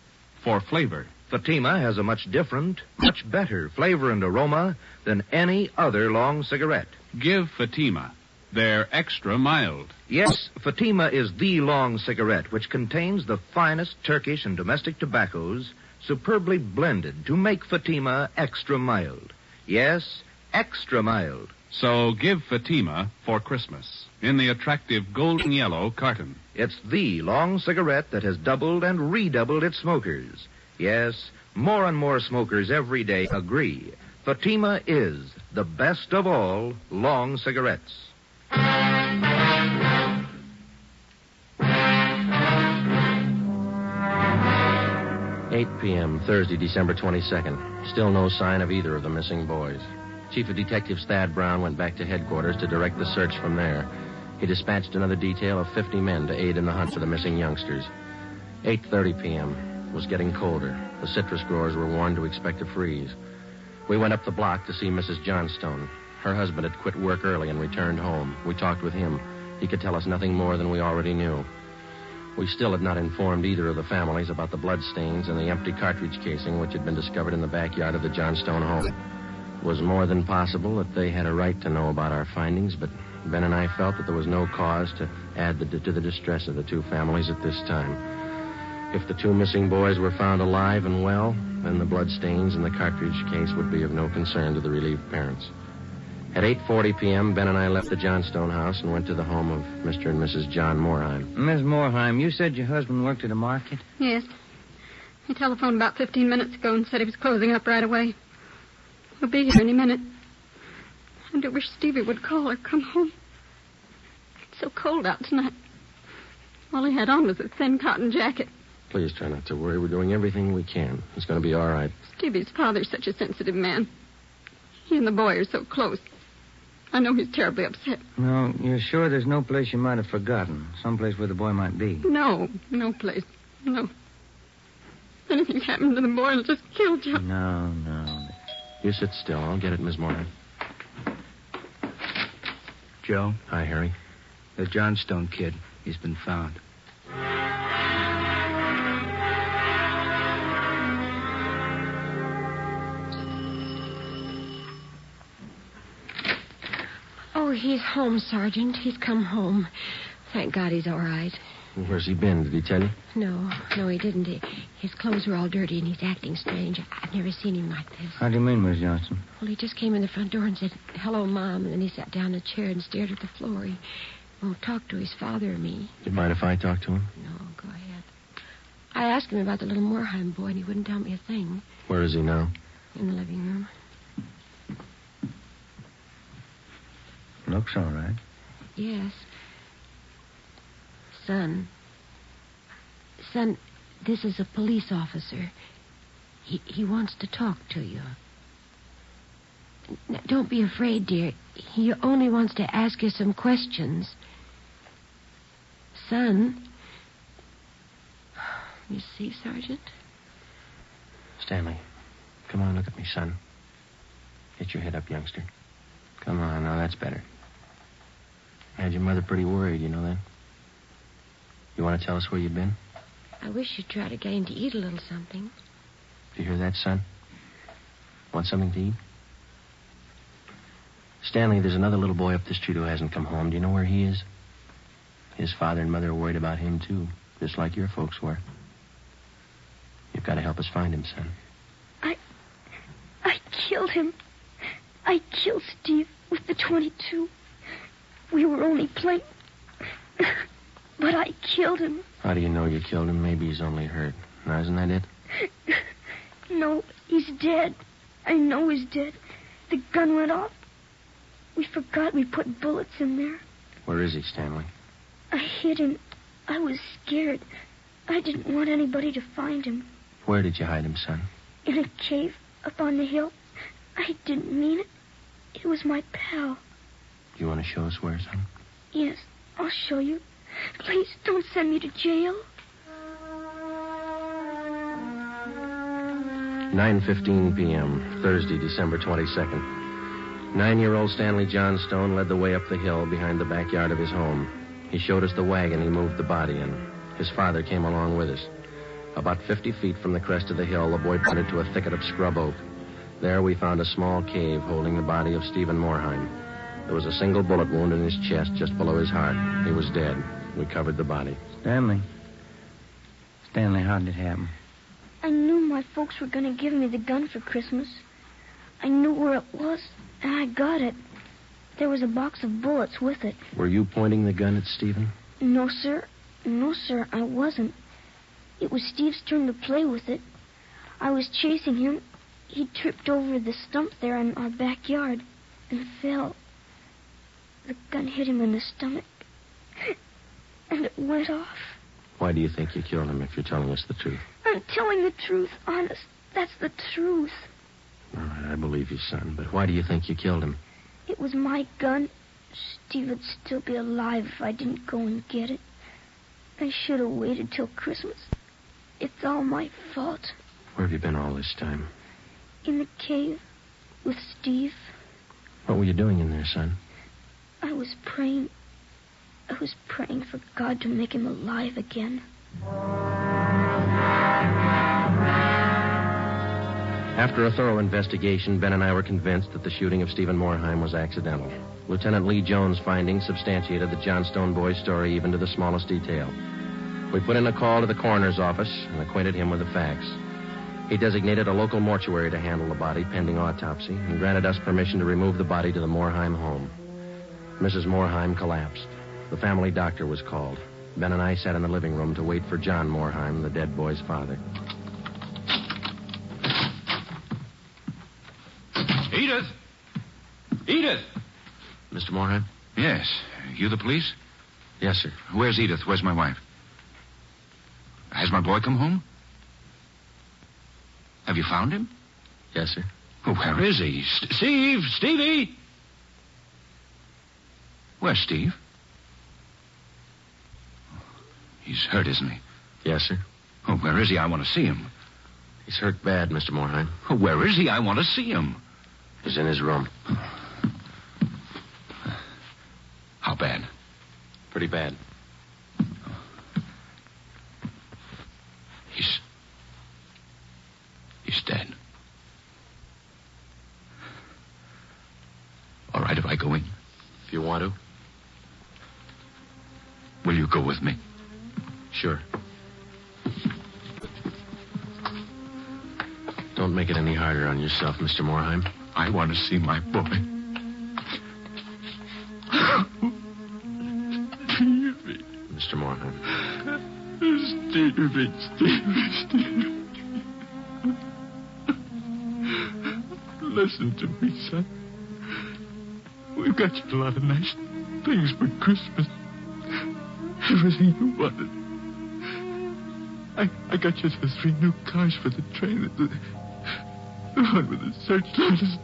for flavor. Fatima has a much different, much better flavor and aroma than any other long cigarette. Give Fatima. They're extra mild. Yes, Fatima is the long cigarette which contains the finest Turkish and domestic tobaccos superbly blended to make Fatima extra mild. Yes, extra mild. So give Fatima for Christmas. in the attractive golden yellow carton. It's the long cigarette that has doubled and redoubled its smokers. Yes, more and more smokers every day agree Fatima is the best of all long cigarettes. 8 p.m., Thursday, December 22nd. Still no sign of either of the missing boys. Chief of Detectives Thad Brown went back to headquarters to direct the search from there. He dispatched another detail of 50 men to aid in the hunt for the missing youngsters. 8:30 p.m. It was getting colder. The citrus growers were warned to expect a freeze. We went up the block to see Mrs. Johnstone. Her husband had quit work early and returned home. We talked with him. He could tell us nothing more than we already knew. We still had not informed either of the families about the bloodstains and the empty cartridge casing which had been discovered in the backyard of the Johnstone home. It was more than possible that they had a right to know about our findings, but Ben and I felt that there was no cause to add to the distress of the two families at this time. If the two missing boys were found alive and well, then the bloodstains in the cartridge case would be of no concern to the relieved parents. At 8:40 p.m., Ben and I left the Johnstone house and went to the home of Mr. and Mrs. John Moorheim. Miss Moorheim, you said your husband worked at a market? Yes. He telephoned about 15 minutes ago and said he was closing up right away. He'll be here any minute. I do wish Stevie would call or come home. It's so cold out tonight. All he had on was a thin cotton jacket. Please try not to worry. We're doing everything we can. He's going to be all right. Stevie's father's such a sensitive man. He and the boy are so close. I know he's terribly upset. No, you're sure there's no place you might have forgotten? Someplace where the boy might be? No place. No. If anything happened to the boy, it'll just kill Joe. No. You sit still. I'll get it, Miss Moorheim. Joe? Hi, Harry. The Johnstone kid. He's been found. Oh, he's home, Sergeant. He's come home. Thank God he's all right. Where's he been? Did he tell you? No, he didn't. His clothes were all dirty, and he's acting strange. I've never seen him like this. How do you mean, Miss Johnson? Well, he just came in the front door and said, "Hello, Mom," and then he sat down in a chair and stared at the floor. He won't talk to his father or me. Do you mind if I talk to him? No, go ahead. I asked him about the little Moorheim boy, and he wouldn't tell me a thing. Where is he now? In the living room. Looks all right. Yes. Son, this is a police officer. He wants to talk to you. Now, don't be afraid, dear. He only wants to ask you some questions. Son. You see, Sergeant? Stanley, come on, look at me, son. Get your head up, youngster. Come on, now that's better. Had your mother pretty worried, you know that? You want to tell us where you've been? I wish you'd try to get him to eat a little something. Do you hear that, son? Want something to eat? Stanley, there's another little boy up the street who hasn't come home. Do you know where he is? His father and mother are worried about him, too, just like your folks were. You've got to help us find him, son. I killed him. I killed Steve with the .22. We were only playing. But I killed him. How do you know you killed him? Maybe he's only hurt. Now, isn't that it? No, he's dead. I know he's dead. The gun went off. We forgot we put bullets in there. Where is he, Stanley? I hid him. I was scared. I didn't want anybody to find him. Where did you hide him, son? In a cave up on the hill. I didn't mean it. It was my pal. You want to show us where, son? Yes, I'll show you. Please don't send me to jail. 9:15 p.m., Thursday, December 22nd. 9-year-old Stanley Johnstone led the way up the hill behind the backyard of his home. He showed us the wagon he moved the body in. His father came along with us. About 50 feet from the crest of the hill, the boy pointed to a thicket of scrub oak. There we found a small cave holding the body of Stephen Moorheim. There was a single bullet wound in his chest just below his heart. He was dead. We covered the body. Stanley, how did it happen? I knew my folks were going to give me the gun for Christmas. I knew where it was, and I got it. There was a box of bullets with it. Were you pointing the gun at Stephen? No, sir. No, sir, I wasn't. It was Steve's turn to play with it. I was chasing him. He tripped over the stump there in our backyard and fell. The gun hit him in the stomach, and it went off. Why do you think you killed him if you're telling us the truth? I'm telling the truth, honest. That's the truth. All right, I believe you, son, but why do you think you killed him? It was my gun. Steve would still be alive if I didn't go and get it. I should have waited till Christmas. It's all my fault. Where have you been all this time? In the cave with Steve. What were you doing in there, son? I was praying. I was praying for God to make him alive again. After a thorough investigation, Ben and I were convinced that the shooting of Stephen Morheim was accidental. Lieutenant Lee Jones' findings substantiated the Johnstone boy's story even to the smallest detail. We put in a call to the coroner's office and acquainted him with the facts. He designated a local mortuary to handle the body pending autopsy and granted us permission to remove the body to the Morheim home. Mrs. Morheim collapsed. The family doctor was called. Ben and I sat in the living room to wait for John Morheim, the dead boy's father. Edith! Edith! Mr. Morheim? Yes. You the police? Yes, sir. Where's Edith? Where's my wife? Has my boy come home? Have you found him? Yes, sir. Oh, where is he? Steve! Stevie! Where's Steve? He's hurt, isn't he? Yes, sir. Oh, where is he? I want to see him. He's hurt bad, Mr. Morheim. Oh, where is he? I want to see him. He's in his room. How bad? Pretty bad. He's dead. All right if I go in? If you want to. Will you go with me? Sure. Don't make it any harder on yourself, Mr. Morheim. I want to see my boy. Stevie. Mr. Morheim. Stevie. Listen to me, son. We've got you a lot of nice things for Christmas. Everything you wanted. I got you the 3 new cars for the train. The one with the searchlight is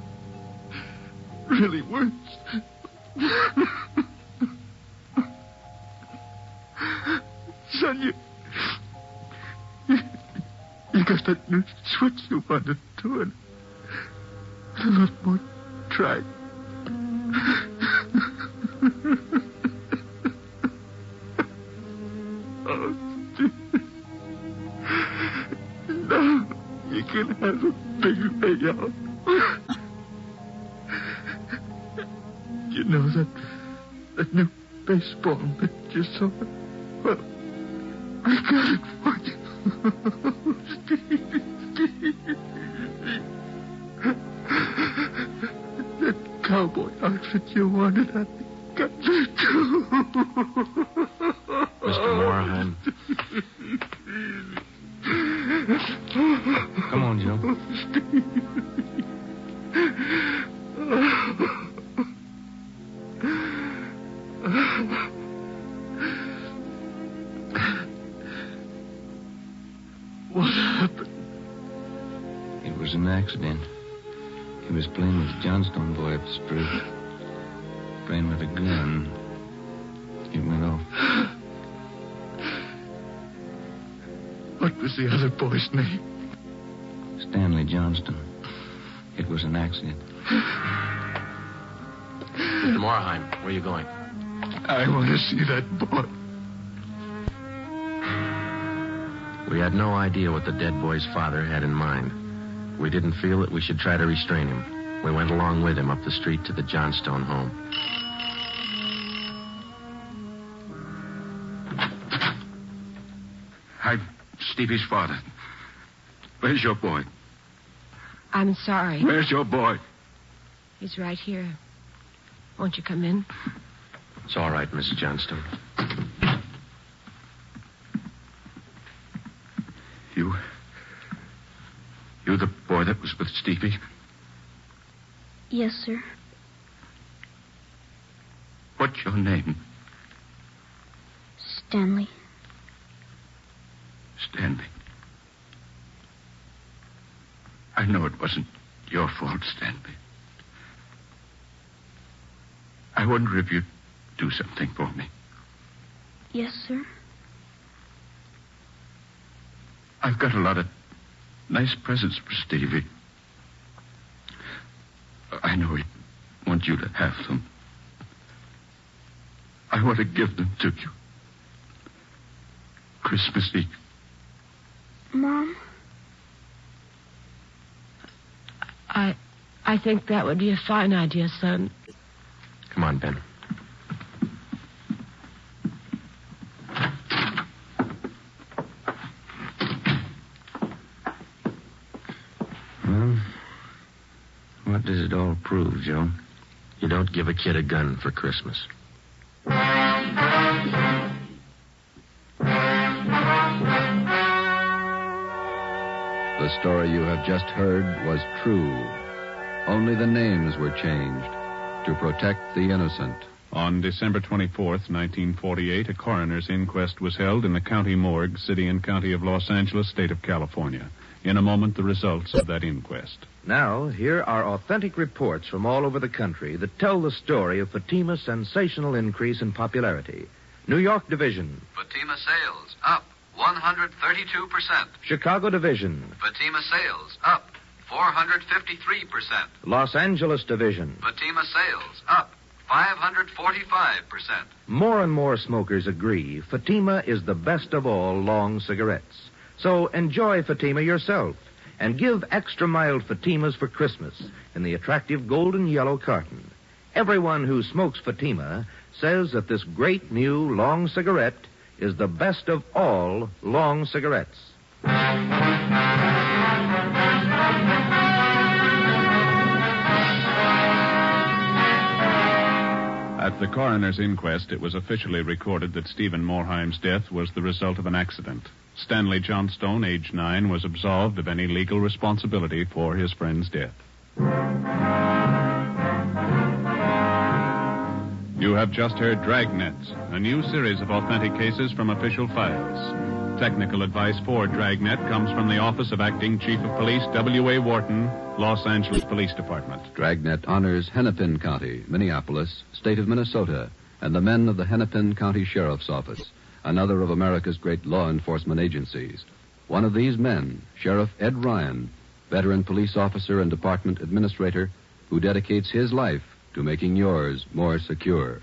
really works. Son, you got that new switch you wanted to, and a lot more tried. Oh, Steve. Now you can have a big layout. You know that new baseball mitt you saw? Well, I got it for you. Steve. That cowboy outfit you wanted, I got that too. Mr. Morheim. Come on, Joe. What happened? It was an accident. He was playing with Johnstone boy up the street. Playing with a gun. It went off. What was the other boy's name? Stanley Johnston. It was an accident. Mr. Morheim, where are you going? I want to see that boy. We had no idea what the dead boy's father had in mind. We didn't feel that we should try to restrain him. We went along with him up the street to the Johnstone home. I'm Stevie's father. Where's your boy? I'm sorry. Where's your boy? He's right here. Won't you come in? It's all right, Mrs. Johnstone. You the boy that was with Stevie? Yes, sir. What's your name? Stanley. Stanley. I know it wasn't your fault, Stanley. I wonder if you'd do something for me. Yes, sir. I've got a lot of nice presents for Stevie. I know he'd want you to have them. I want to give them to you. Christmas Eve. Mom? I think that would be a fine idea, son. Come on, Ben. Well, what does it all prove, Joe? You don't give a kid a gun for Christmas. The story you have just heard was true. Only the names were changed to protect the innocent. On December 24th, 1948, a coroner's inquest was held in the county morgue, city and county of Los Angeles, state of California. In a moment, the results of that inquest. Now, here are authentic reports from all over the country that tell the story of Fatima's sensational increase in popularity. New York Division. Fatima sales up 132%. Chicago Division. Fatima sales up 453%. Los Angeles Division. Fatima sales up 545%. More and more smokers agree Fatima is the best of all long cigarettes. So enjoy Fatima yourself and give extra mild Fatimas for Christmas in the attractive golden yellow carton. Everyone who smokes Fatima says that this great new long cigarette is the best of all long cigarettes. At the coroner's inquest, it was officially recorded that Stephen Morheim's death was the result of an accident. Stanley Johnstone, age 9, was absolved of any legal responsibility for his friend's death. You have just heard Dragnet, a new series of authentic cases from official files. Technical advice for Dragnet comes from the Office of Acting Chief of Police W.A. Wharton, Los Angeles Police Department. Dragnet honors Hennepin County, Minneapolis, state of Minnesota, and the men of the Hennepin County Sheriff's Office, another of America's great law enforcement agencies. One of these men, Sheriff Ed Ryan, veteran police officer and department administrator, who dedicates his life to making yours more secure.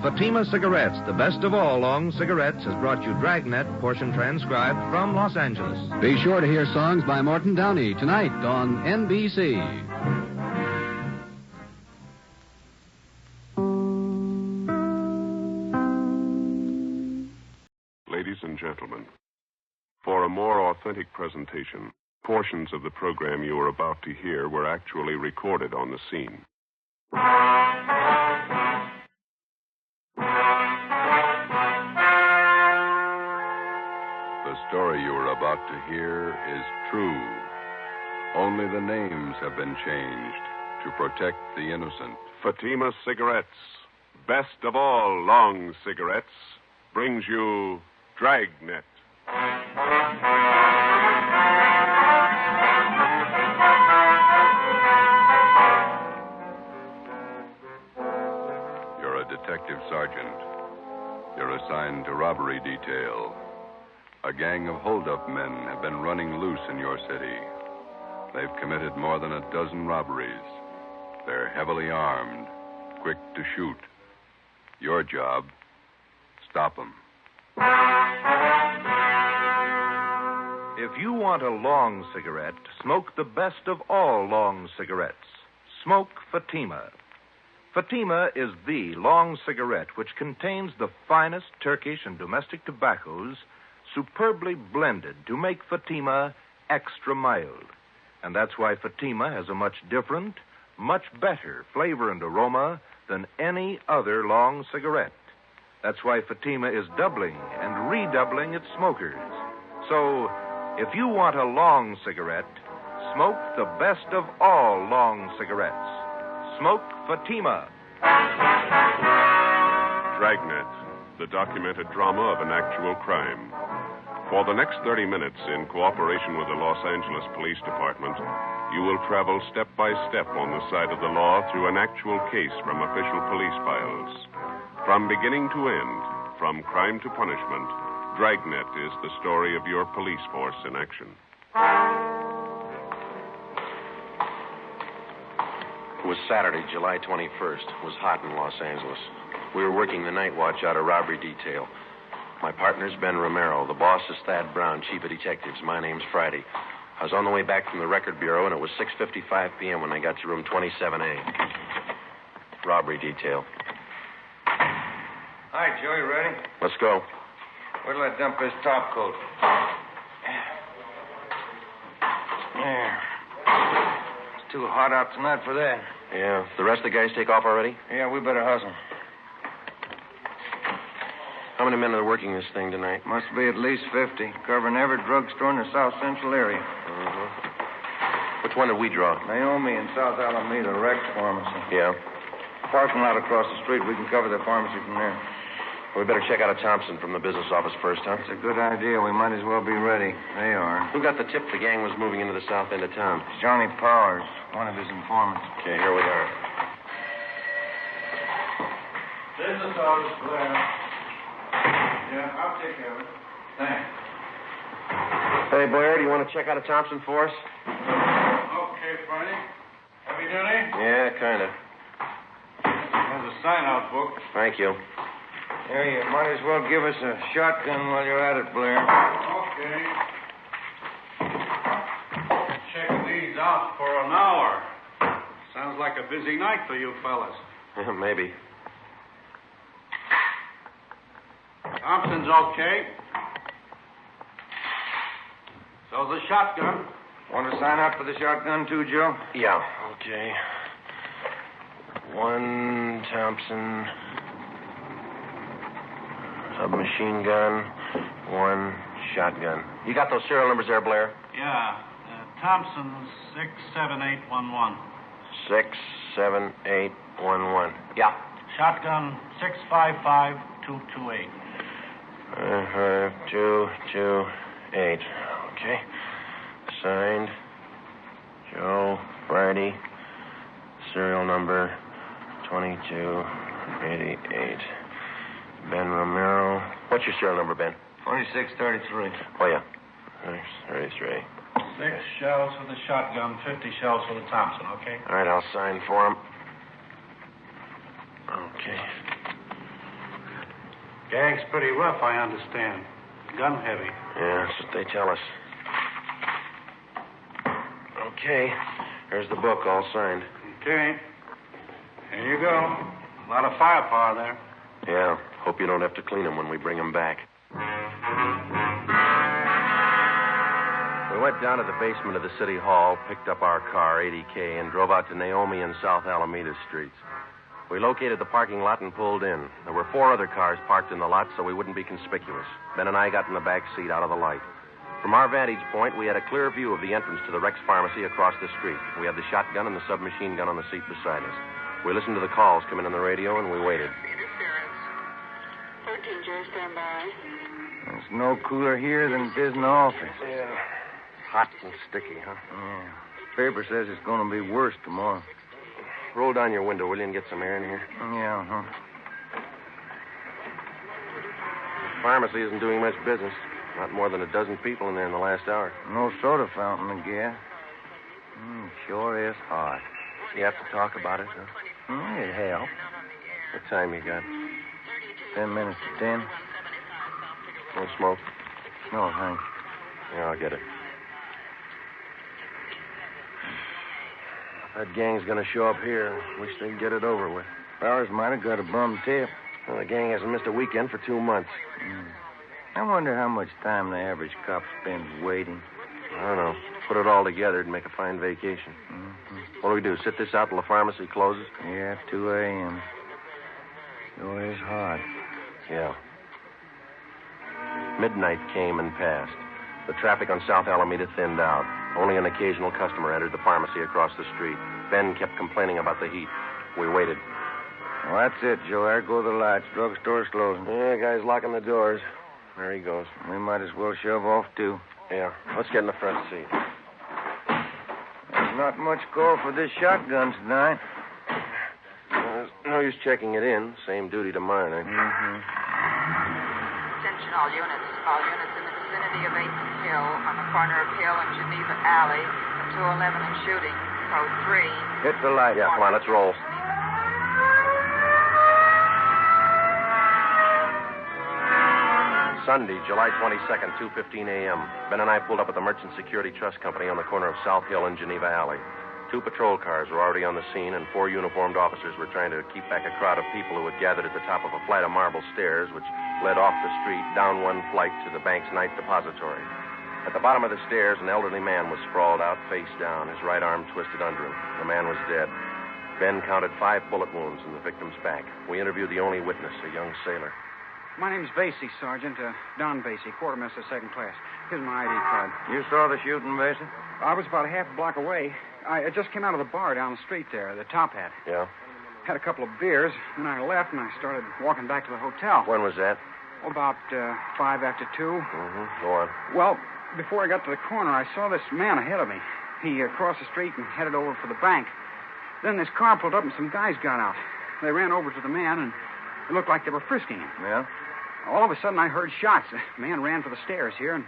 Fatima Cigarettes, the best of all long cigarettes, has brought you Dragnet, portion transcribed from Los Angeles. Be sure to hear songs by Morton Downey tonight on NBC. Ladies and gentlemen, for a more authentic presentation, portions of the program you are about to hear were actually recorded on the scene. The story you are about to hear is true. Only the names have been changed to protect the innocent. Fatima Cigarettes, best of all long cigarettes, brings you Dragnet. You're a detective sergeant. You're assigned to robbery detail. A gang of hold-up men have been running loose in your city. They've committed more than a dozen robberies. They're heavily armed, quick to shoot. Your job, stop them. If you want a long cigarette, smoke the best of all long cigarettes. Smoke Fatima. Fatima is the long cigarette which contains the finest Turkish and domestic tobaccos superbly blended to make Fatima extra mild. And that's why Fatima has a much different, much better flavor and aroma than any other long cigarette. That's why Fatima is doubling and redoubling its smokers. So, if you want a long cigarette, smoke the best of all long cigarettes. Smoke Fatima. Dragnet, the documented drama of an actual crime. For the next 30 minutes, in cooperation with the Los Angeles Police Department, you will travel step by step on the side of the law through an actual case from official police files. From beginning to end, from crime to punishment, Dragnet is the story of your police force in action. It was Saturday, July 21st. It was hot in Los Angeles. We were working the night watch out of robbery detail. My partner's Ben Romero. The boss is Thad Brown, chief of detectives. My name's Friday. I was on the way back from the record bureau, and it was 6:55 p.m. when I got to room 27A. Robbery detail. Hi, Joe. You ready? Let's go. Where'll I dump this top coat? There. It's too hot out tonight for that. Yeah. The rest of the guys take off already? Yeah, we better hustle. How many men are working this thing tonight? Must be at least 50, covering every drugstore in the South Central area. Which one did we draw? Naomi in South Alameda, Rex Pharmacy. Yeah. Parking lot across the street. We can cover the pharmacy from there. We better check out a Thompson from the business office first, huh? That's a good idea. We might as well be ready. They are. Who got the tip the gang was moving into the south end of town? Johnny Powers, one of his informants. Okay, here we are. Business office, Blair. Yeah, I'll take care of it. Thanks. Hey, Blair, do you want to check out a Thompson for us? Okay, Friday. Heavy duty? Yeah, kind of. There's a sign-out book. Thank you. Here, you might as well give us a shotgun while you're at it, Blair. Okay. Checking these out for an hour. Sounds like a busy night for you fellas. Maybe. Thompson's okay. So's the shotgun. Want to sign up for the shotgun, too, Joe? Yeah, okay. One Thompson submachine gun, one shotgun. You got those serial numbers there, Blair? Yeah. Thompson's 67811. 67811. Yeah. Shotgun 655228. 5228. Okay. Signed, Joe Friday. Serial number 2288. Ben Romero. What's your serial number, Ben? 2633. Oh, yeah. 33. 6 shells for the shotgun, 50 shells for the Thompson, okay? All right, I'll sign for him. Okay. Gang's pretty rough, I understand. Gun heavy. Yeah, that's what they tell us. Okay. Here's the book, all signed. Okay. Here you go. A lot of firepower there. Yeah. Hope you don't have to clean them when we bring them back. We went down to the basement of the city hall, picked up our car, 80K, and drove out to Naomi and South Alameda streets. We located the parking lot and pulled in. There were 4 other cars parked in the lot, so we wouldn't be conspicuous. Ben and I got in the back seat out of the light. From our vantage point, we had a clear view of the entrance to the Rex Pharmacy across the street. We had the shotgun and the submachine gun on the seat beside us. We listened to the calls coming on the radio, and we waited. 14, Joe, stand by. There's no cooler here than it is in the office. Yeah. Hot and sticky, huh? Yeah. Paper says it's going to be worse tomorrow. Roll down your window, will you, and get some air in here? Yeah, The pharmacy isn't doing much business. Not more than a dozen people in there in the last hour. No soda fountain again. Sure is hot. You have to talk about it, huh? It helps. What time you got? 10 minutes to 10. No smoke? No, thanks. Yeah, I'll get it. That gang's gonna show up here. Wish they'd get it over with. Powers might have got a bum tip. Well, the gang hasn't missed a weekend for 2 months. I wonder how much time the average cop spends waiting. I don't know. Put it all together, it'd make a fine vacation. What do we do, sit this out till the pharmacy closes? Yeah, 2 a.m. Sure is hard. Yeah. Midnight came and passed. The traffic on South Alameda thinned out. Only an occasional customer entered the pharmacy across the street. Ben kept complaining about the heat. We waited. Well, that's it, Joe. There go the lights. Drugstore's closing. Yeah, guy's locking the doors. There he goes. We might as well shove off, too. Yeah, let's get in the front seat. There's not much call for this shotgun tonight. There's no use checking it in. Same duty to mine, eh? Mm-hmm. Attention all units. All units in the vicinity of 8th and Hill, on the corner of Hill and Geneva Alley, 211 and shooting. Code 3. Hit the light. Yeah, come on, let's roll. Sunday, July 22nd, 2:15 a.m. Ben and I pulled up at the Merchant Security Trust Company on the corner of South Hill and Geneva Alley. 2 patrol cars were already on the scene, and 4 uniformed officers were trying to keep back a crowd of people who had gathered at the top of a flight of marble stairs which led off the street down one flight to the bank's night depository. At the bottom of the stairs, an elderly man was sprawled out face down, his right arm twisted under him. The man was dead. Ben counted 5 bullet wounds in the victim's back. We interviewed the only witness, a young sailor. My name's Basie, Sergeant. Don Basie, quartermaster, 2nd class. Here's my ID card. You saw the shooting, Basie? I was about a half a block away. I just came out of the bar down the street there, the Top Hat. Yeah? Had a couple of beers, then I left and I started walking back to the hotel. When was that? About 5 after 2. Mm-hmm. Go on. Well, before I got to the corner, I saw this man ahead of me. He crossed the street and headed over for the bank. Then this car pulled up and some guys got out. They ran over to the man and it looked like they were frisking him. Yeah? All of a sudden, I heard shots. The man ran for the stairs here, and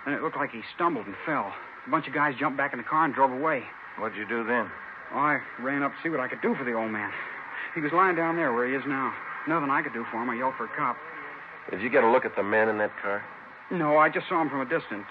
then it looked like he stumbled and fell. A bunch of guys jumped back in the car and drove away. What'd you do then? Oh, I ran up to see what I could do for the old man. He was lying down there where he is now. Nothing I could do for him. I yelled for a cop. Did you get a look at the men in that car? No, I just saw him from a distance.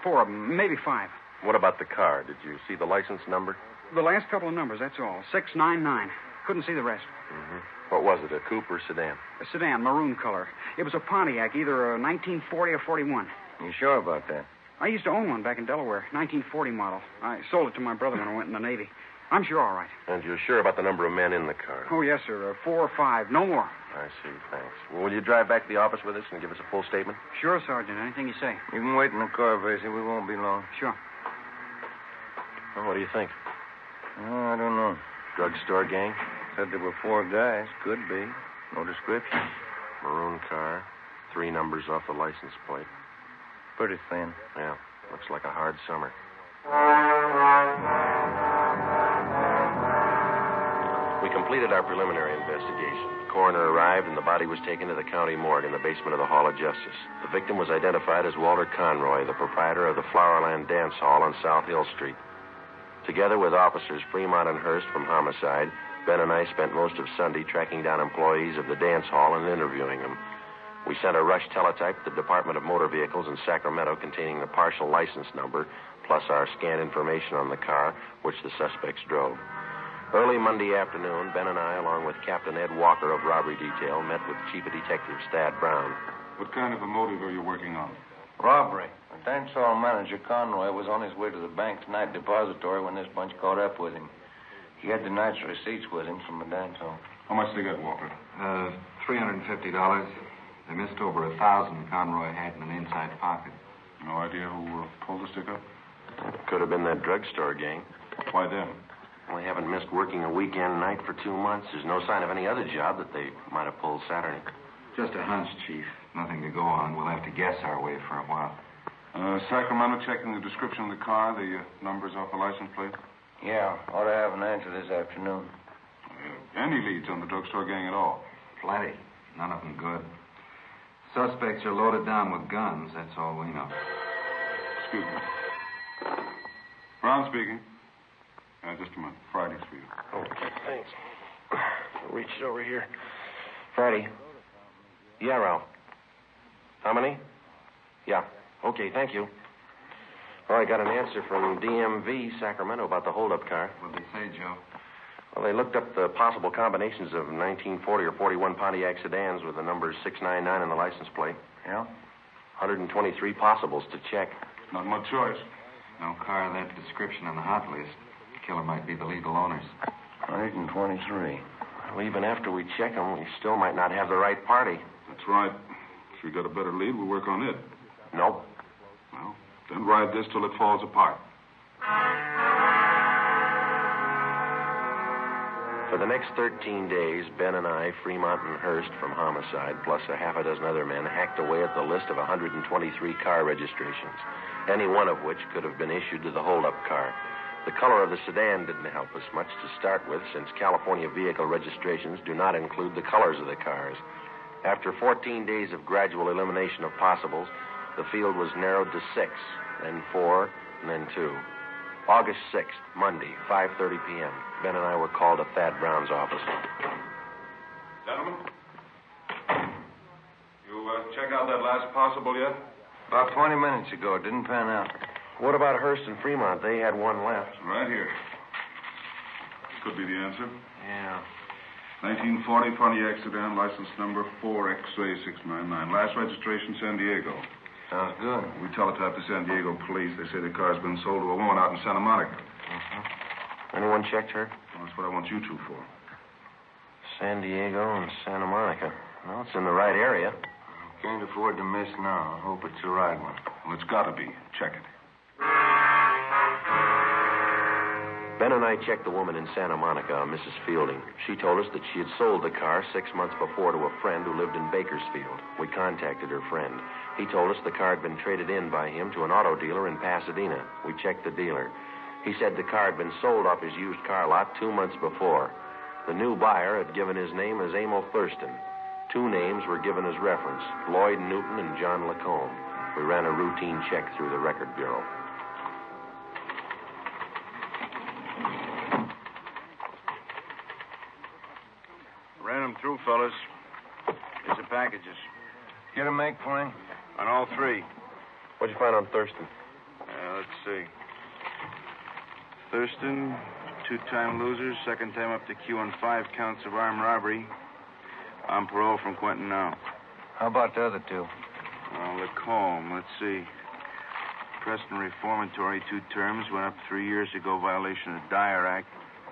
4 of them, maybe 5. What about the car? Did you see the license number? The last couple of numbers, that's all. 699. Couldn't see the rest. Mm-hmm. What was it, a coupe or sedan? A sedan, maroon color. It was a Pontiac, either a 1940 or 41. You sure about that? I used to own one back in Delaware, 1940 model. I sold it to my brother when I went in the Navy. I'm sure all right. And you're sure about the number of men in the car? Oh, yes, sir. 4 or 5, no more. I see, thanks. Well, will you drive back to the office with us and give us a full statement? Sure, Sergeant. Anything you say. You can wait in the car, Basie. We won't be long. Sure. Well, what do you think? I don't know. Drugstore gang? Said there were 4 guys. Could be. No description. Maroon car. 3 numbers off the license plate. Pretty thin. Yeah. Looks like a hard summer. We completed our preliminary investigation. The coroner arrived and the body was taken to the county morgue in the basement of the Hall of Justice. The victim was identified as Walter Conroy, the proprietor of the Flowerland Dance Hall on South Hill Street. Together with officers Fremont and Hurst from homicide, Ben and I spent most of Sunday tracking down employees of the dance hall and interviewing them. We sent a rush teletype to the Department of Motor Vehicles in Sacramento containing the partial license number, plus our scanned information on the car, which the suspects drove. Early Monday afternoon, Ben and I, along with Captain Ed Walker of Robbery Detail, met with Chief of Detectives Thad Brown. What kind of a motive are you working on? Robbery. The dance hall manager, Conroy, was on his way to the bank's night depository when this bunch caught up with him. He had the night's receipts with him from the dance hall. How much they got, Walter? $350. They missed over 1,000 Conroy had in an inside pocket. No idea who pulled the stick up? Could have been that drugstore gang. Why them? Well, they haven't missed working a weekend night for 2 months. There's no sign of any other job that they might have pulled Saturday. Just a hunch, Chief. Nothing to go on. We'll have to guess our way for a while. Sacramento checking the description of the car, the numbers off the license plate? Yeah, ought to have an answer this afternoon. Any leads on the drugstore gang at all? Plenty. None of them good. Suspects are loaded down with guns. That's all we know. Excuse me. Brown speaking. Just a minute. Friday's for you. Okay, thanks. Reach it over here. Friday. Yeah, Ralph. How many? Yeah. Okay, thank you. Oh, I got an answer from DMV Sacramento about the holdup car. What'd they say, Joe? Well, they looked up the possible combinations of 1940 or 41 Pontiac sedans with the numbers 699 in the license plate. Yeah? 123 possibles to check. Not much choice. No car of that description on the hot list. killer might be the legal owners. 123. Well, even after we check them, we still might not have the right party. That's right. If we got a better lead, we'll work on it. Nope. Well, then ride this till it falls apart. For the next 13 days, Ben and I, Fremont and Hurst from homicide, plus a half a dozen other men, hacked away at the list of 123 car registrations, any one of which could have been issued to the holdup car. The color of the sedan didn't help us much to start with, since California vehicle registrations do not include the colors of the cars. After 14 days of gradual elimination of possibles, the field was narrowed to 6, then 4, and then 2. August 6th, Monday, 5:30 p.m. Ben and I were called to Thad Brown's office. Gentlemen, you check out that last possible yet? About 20 minutes ago. It didn't pan out. What about Hurst and Fremont? They had one left. Right here. Could be the answer. Yeah. 1940 Pontiac sedan, license number 4X-ray 699. Last registration, San Diego. Sounds good. We teletyped to San Diego police. They say the car's been sold to a woman out in Santa Monica. Anyone checked her? Well, that's what I want you two for. San Diego and Santa Monica. Well, it's in the right area. Can't afford to miss now. I hope it's the right one. Well, it's got to be. Check it. Ben and I checked the woman in Santa Monica, Mrs. Fielding. She told us that she had sold the car 6 months before to a friend who lived in Bakersfield. We contacted her friend. He told us the car had been traded in by him to an auto dealer in Pasadena. We checked the dealer. He said the car had been sold off his used car lot 2 months before. The new buyer had given his name as Emil Thurston. 2 names were given as reference, Lloyd Newton and John Lacombe. We ran a routine check through the record bureau. Ran them through, fellas. Here's the packages. Get a make for him? On all 3. What'd you find on Thurston? Let's see. Thurston, 2-time loser, second time up to Q on 5 counts of armed robbery. On parole from Quentin now. How about the other 2? Lacombe, let's see. Preston Reformatory, 2 terms, went up 3 years ago, violation of the Dyer Act.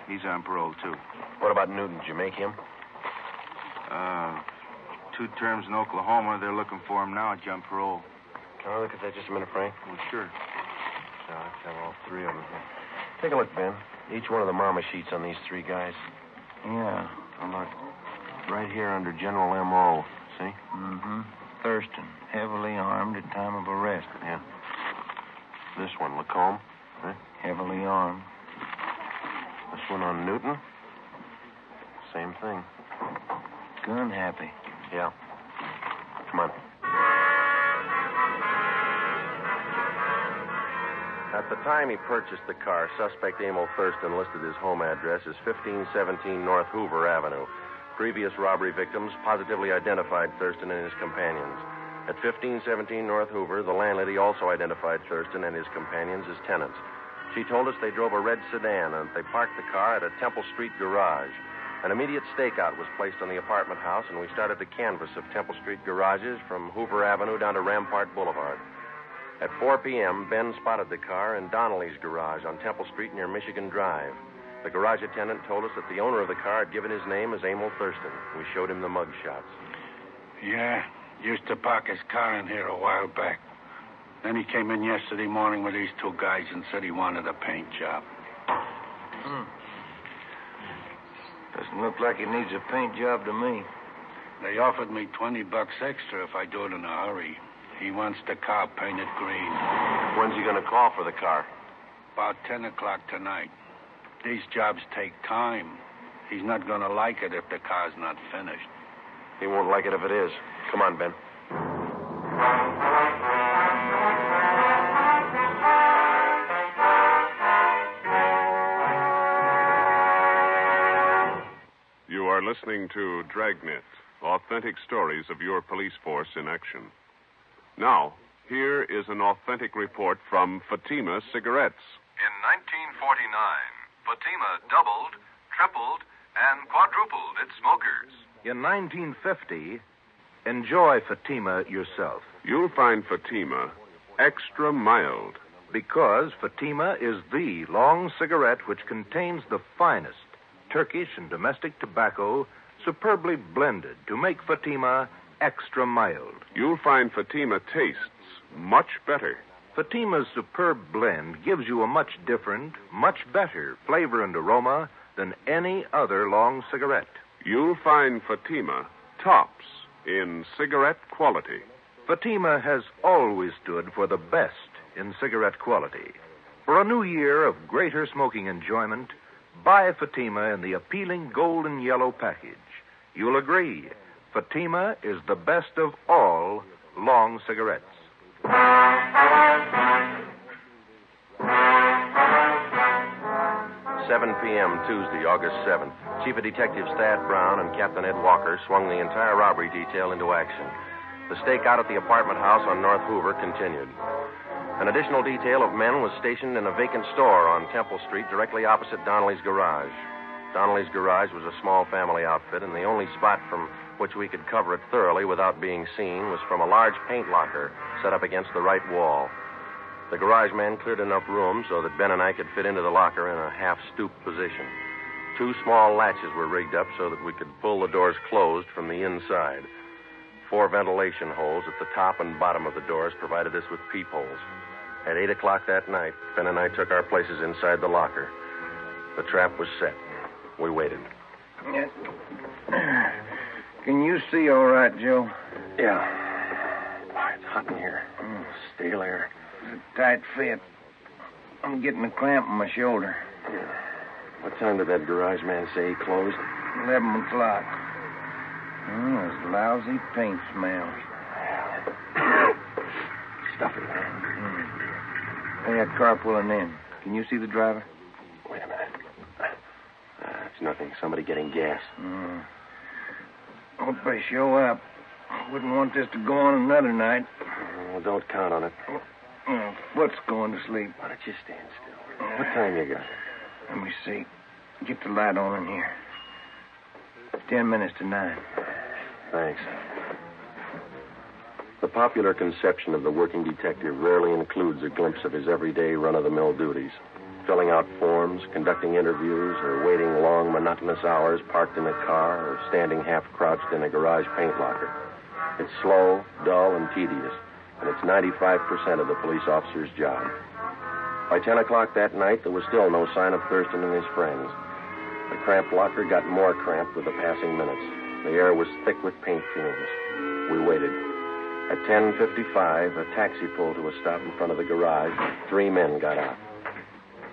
He's on parole, too. What about Newton? Did you make him? 2 terms in Oklahoma. They're looking for him now, jump parole. Can I look at that just a minute, Frank? Well, sure. Let's have all 3 of them here. Take a look, Ben. Each one of the mama sheets on these 3 guys. Yeah. How about right here under General M.O., see? Mm-hmm. Thurston, heavily armed at time of arrest. Yeah. This one, Lacombe. Huh? Heavily armed. This one on Newton. Same thing. Gun happy. Yeah. Come on. At the time he purchased the car, suspect Emil Thurston listed his home address as 1517 North Hoover Avenue. Previous robbery victims positively identified Thurston and his companions. At 1517 North Hoover, the landlady also identified Thurston and his companions as tenants. She told us they drove a red sedan and they parked the car at a Temple Street garage. An immediate stakeout was placed on the apartment house, and we started to canvass of Temple Street garages from Hoover Avenue down to Rampart Boulevard. At 4 p.m., Ben spotted the car in Donnelly's garage on Temple Street near Michigan Drive. The garage attendant told us that the owner of the car had given his name as Emil Thurston. We showed him the mug shots. Yeah, used to park his car in here a while back. Then he came in yesterday morning with these 2 guys and said he wanted a paint job. Doesn't look like he needs a paint job to me. They offered me $20 extra if I do it in a hurry. He wants the car painted green. When's he going to call for the car? About 10 o'clock tonight. These jobs take time. He's not going to like it if the car's not finished. He won't like it if it is. Come on, Ben. You are listening to Dragnet, authentic stories of your police force in action. Now, here is an authentic report from Fatima Cigarettes. In 1949, Fatima doubled, tripled, and quadrupled its smokers. In 1950, enjoy Fatima yourself. You'll find Fatima extra mild, Because Fatima is the long cigarette which contains the finest Turkish and domestic tobacco superbly blended to make Fatima extra mild. You'll find Fatima tastes much better. Fatima's superb blend gives you a much different, much better flavor and aroma than any other long cigarette. You'll find Fatima tops in cigarette quality. Fatima has always stood for the best in cigarette quality. For a new year of greater smoking enjoyment, buy Fatima in the appealing golden yellow package. You'll agree, Fatima is the best of all long cigarettes. 7 p.m. Tuesday, August 7th. Chief of Detectives Thad Brown and Captain Ed Walker swung the entire robbery detail into action. The stakeout at the apartment house on North Hoover continued. An additional detail of men was stationed in a vacant store on Temple Street directly opposite Donnelly's garage. Donnelly's garage was a small family outfit, and the only spot from which we could cover it thoroughly without being seen was from a large paint locker set up against the right wall. The garage man cleared enough room so that Ben and I could fit into the locker in a half-stoop position. 2 small latches were rigged up so that we could pull the doors closed from the inside. 4 ventilation holes at the top and bottom of the doors provided us with peepholes. At 8 o'clock that night, Ben and I took our places inside the locker. The trap was set. We waited. Can you see all right, Joe? Yeah. It's hot in here. Stale air. It's a tight fit. I'm getting a cramp in my shoulder. Yeah. What time did that garage man say he closed? 11 o'clock. There's lousy paint smells. Stuffy. They had car pulling in. Can you see the driver? Wait a minute. It's nothing. Somebody getting gas. Hope they show up. Wouldn't want this to go on another night. Well, don't count on it. Foot's going to sleep. Why don't you stand still? What time you got? Let me see. Get the light on in here. 10 minutes to 9. Thanks. The popular conception of the working detective rarely includes a glimpse of his everyday run-of-the-mill duties. Filling out forms, conducting interviews, or waiting long, monotonous hours parked in a car or standing half-crouched in a garage paint locker. It's slow, dull, and tedious, and it's 95% of the police officer's job. By 10 o'clock that night, there was still no sign of Thurston and his friends. The cramped locker got more cramped with the passing minutes. The air was thick with paint fumes. We waited. At 10:55, a taxi pulled to a stop in front of the garage. 3 men got out.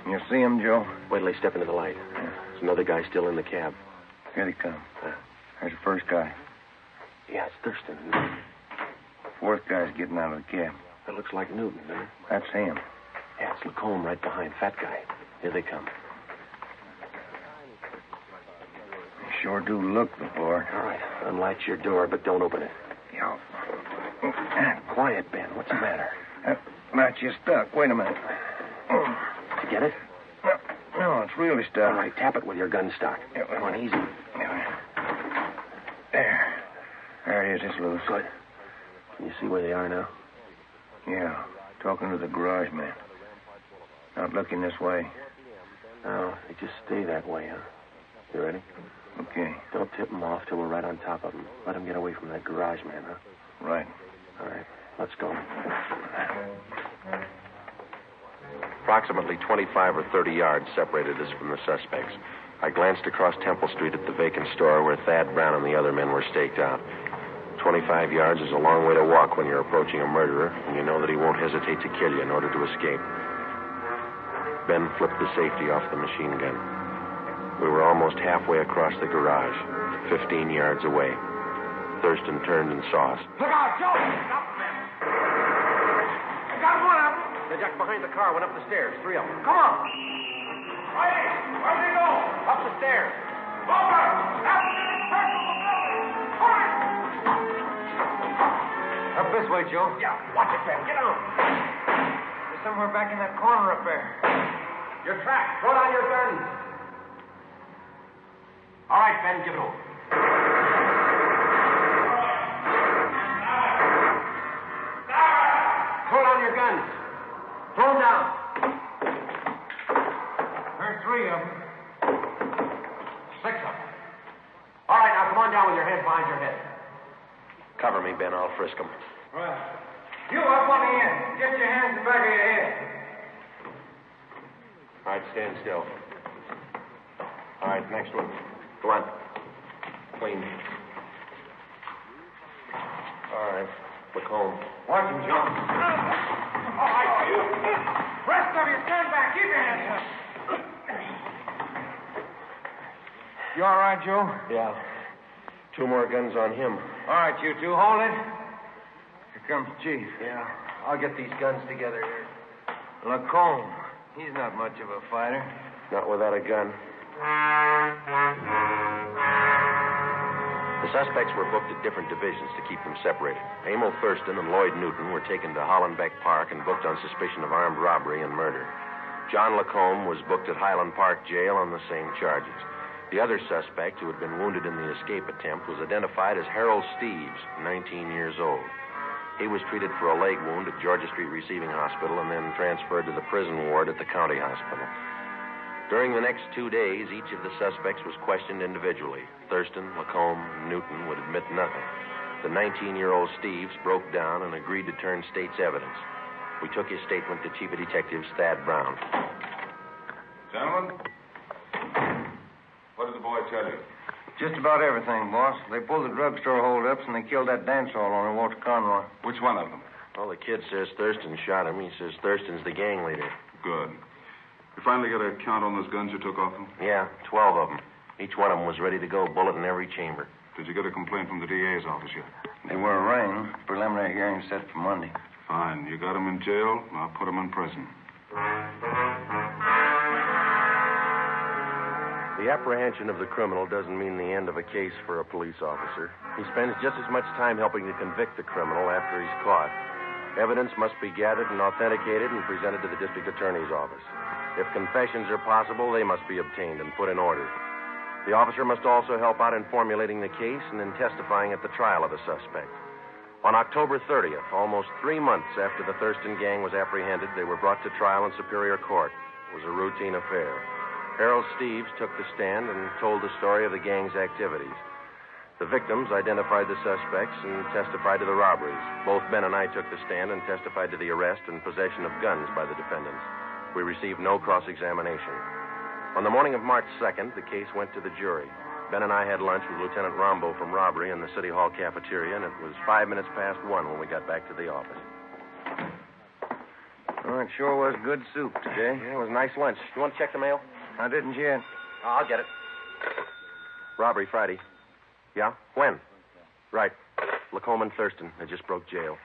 You see him, Joe? Wait till they step into the light. There's another guy still in the cab. Here they come. There's the first guy. Yeah, it's Thurston. Fourth guy's getting out of the cab. That looks like Newton, doesn't it? That's him. Yeah, it's Lacombe right behind. Fat guy. Here they come. They sure do look the part. All right. Unlatch your door, but don't open it. Yeah. Quiet, Ben. What's the matter? Latch is stuck. Wait a minute. Did you get it? No, it's really stuck. All right, tap it with your gun stock. Come on, easy. There it is. It's loose. Good. Can you see where they are now? Yeah, talking to the garage man. Not looking this way. No, they just stay that way, huh? You ready? Okay. Don't tip them off till we're right on top of them. Let them get away from that garage man, huh? Right. All right, let's go. Approximately 25 or 30 yards separated us from the suspects. I glanced across Temple Street at the vacant store where Thad Brown and the other men were staked out. 25 yards is a long way to walk when you're approaching a murderer, and you know that he won't hesitate to kill you in order to escape. Ben flipped the safety off the machine gun. We were almost halfway across the garage, 15 yards away. Thurston turned and saw us. Look out, Joe! Stop the man. I got one of them. They ducked behind the car, went up the stairs, 3 of them. Come on. Righty, where'd they go? Up the stairs. Over! Up this way, Joe. Yeah, watch it, Ben. Get on. They're somewhere back in that corner up there. You're trapped. Throw down your guns. All right, Ben, give it over. Throw down your guns. Pull them down. There's 3 of them. 6 of them. All right, now come on down with your hands behind your head. Cover me, Ben. I'll frisk them. Right. You up on the end. Get your hands in the back of your head. All right, stand still. All right, next one. Go on. Clean. All right. Look home. Watch him, John. All right, you. Rest of you, stand back. Keep your hands up. You all right, Joe? Yeah. 2 more guns on him. All right, you 2. Hold it. Here comes the chief. Yeah. I'll get these guns together here. Lacombe. He's not much of a fighter. Not without a gun. The suspects were booked at different divisions to keep them separated. Emil Thurston and Lloyd Newton were taken to Hollenbeck Park and booked on suspicion of armed robbery and murder. John Lacombe was booked at Highland Park Jail on the same charges. The other suspect, who had been wounded in the escape attempt, was identified as Harold Steves, 19 years old. He was treated for a leg wound at Georgia Street Receiving Hospital and then transferred to the prison ward at the county hospital. During the next 2 days, each of the suspects was questioned individually. Thurston, Lacombe, and Newton would admit nothing. The 19-year-old Steves broke down and agreed to turn state's evidence. We took his statement to Chief of Detectives Thad Brown. Gentlemen, what did the boy tell you? Just about everything, boss. They pulled the drugstore holdups and they killed that dance hall owner, Walter Conroy. Which one of them? Well, the kid says Thurston shot him. He says Thurston's the gang leader. Good. You finally got a count on those guns you took off them? Yeah, 12 of them. Each one of them was ready to go, bullet in every chamber. Did you get a complaint from the DA's office yet? They were arraigned. Preliminary hearing set for Monday. Fine. You got them in jail. I'll put them in prison. The apprehension of the criminal doesn't mean the end of a case for a police officer. He spends just as much time helping to convict the criminal after he's caught. Evidence must be gathered and authenticated and presented to the district attorney's office. If confessions are possible, they must be obtained and put in order. The officer must also help out in formulating the case and in testifying at the trial of the suspect. On October 30th, almost 3 months after the Thurston gang was apprehended, they were brought to trial in Superior Court. It was a routine affair. Harold Steves took the stand and told the story of the gang's activities. The victims identified the suspects and testified to the robberies. Both Ben and I took the stand and testified to the arrest and possession of guns by the defendants. We received no cross-examination. On the morning of March 2nd, the case went to the jury. Ben and I had lunch with Lieutenant Rombo from robbery in the City Hall cafeteria, and it was 5 minutes past 1 when we got back to the office. Oh, it sure was good soup today. Yeah, it was a nice lunch. You want to check the mail? I didn't yet. Oh, I'll get it. Robbery Friday. Yeah? When? Right. Lacombe and Thurston. They just broke jail.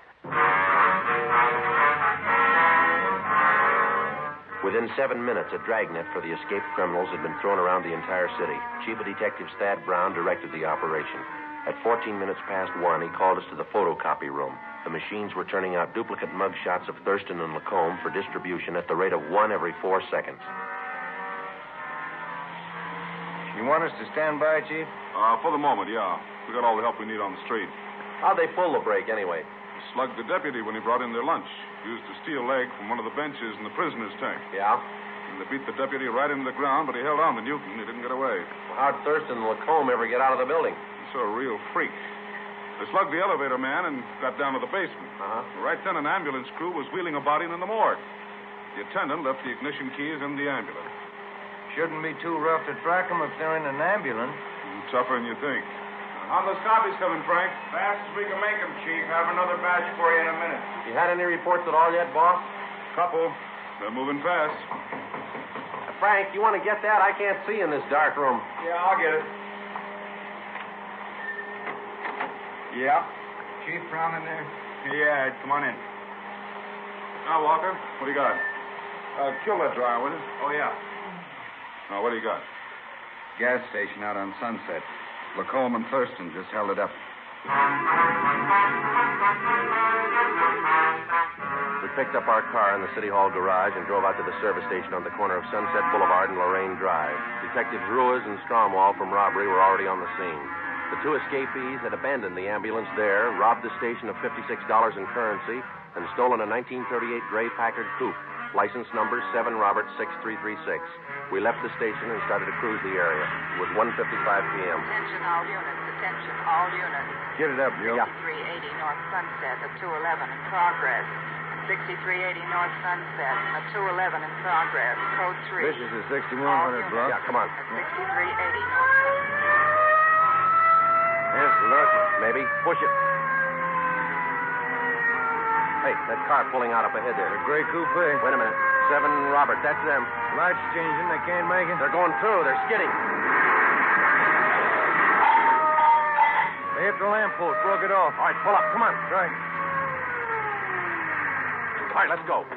Within 7 minutes, a dragnet for the escaped criminals had been thrown around the entire city. Chief of Detectives Thad Brown directed the operation. At 14 minutes past 1, he called us to the photocopy room. The machines were turning out duplicate mug shots of Thurston and Lacombe for distribution at the rate of 1 every 4 seconds. You want us to stand by, Chief? For the moment, yeah. We got all the help we need on the street. How'd they pull the break, anyway? Slugged the deputy when he brought in their lunch. Used a steel leg from one of the benches in the prisoner's tank. Yeah? And they beat the deputy right into the ground, but he held on to Newton. He didn't get away. Well, how'd Thurston and Lacombe ever get out of the building? He's a real freak. They slugged the elevator man and got down to the basement. Right then, an ambulance crew was wheeling a body in the morgue. The attendant left the ignition keys in the ambulance. Shouldn't be too rough to track them if they're in an ambulance. Tougher than you think. How those copies coming, Frank? Fast as we can make them, Chief. Have another batch for you in a minute. You had any reports at all yet, boss? Couple. They're moving fast. Frank, you want to get that? I can't see in this dark room. Yeah, I'll get it. Yeah? Chief Brown in there? Yeah, come on in. Now, Walker, what do you got? Kill that dryer, will you? Oh, yeah. Now, what do you got? Gas station out on Sunset. Lacombe and Thurston just held it up. We picked up our car in the City Hall garage and drove out to the service station on the corner of Sunset Boulevard and Lorraine Drive. Detectives Ruiz and Stromwall from robbery were already on the scene. The 2 escapees had abandoned the ambulance there, robbed the station of $56 in currency, and stolen a 1938 gray Packard coupe. License number 7 Robert 6336. We left the station and started to cruise the area. It was 1:55 p.m. Attention all units. Attention all units. Get it up, Joe. 6380 North Sunset at 211 in progress. 6380 North Sunset at 211 in progress. Code 3. This is the 6100 block. Yeah, come on. 6380 North Sunset. Yes, look. Maybe. Push it. Hey, that car pulling out up ahead there. The gray coupe. Wait a minute. 7 Robert, that's them. Lights changing. They can't make it. They're going through. They're skidding. They hit the lamppost. Broke it off. All right, pull up. Come on. Right. All right, let's go.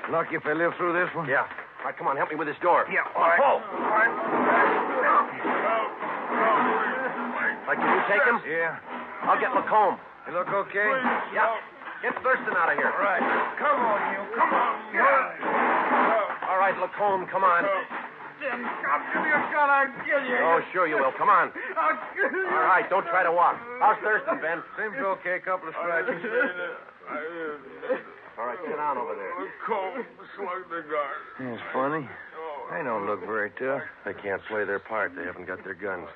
Lucky if they live through this one. Yeah. All right, come on. Help me with this door. Yeah, Come on, pull. All right, can you take him? Yeah. I'll get Lacombe. You look okay? Yeah. Get Thurston out of here. Right. Come on, you. Come on. Yeah. All right, Lacombe, come on. Then come to your gun, I'll kill you. Oh, sure you will. Come on. I'll kill you. All right, don't try to walk. How's Thurston, Ben? Seems okay. Couple of scratches. All right, sit down over there. Cold, slug the guard. It's funny. They don't look very tough. They can't play their part. They haven't got their guns.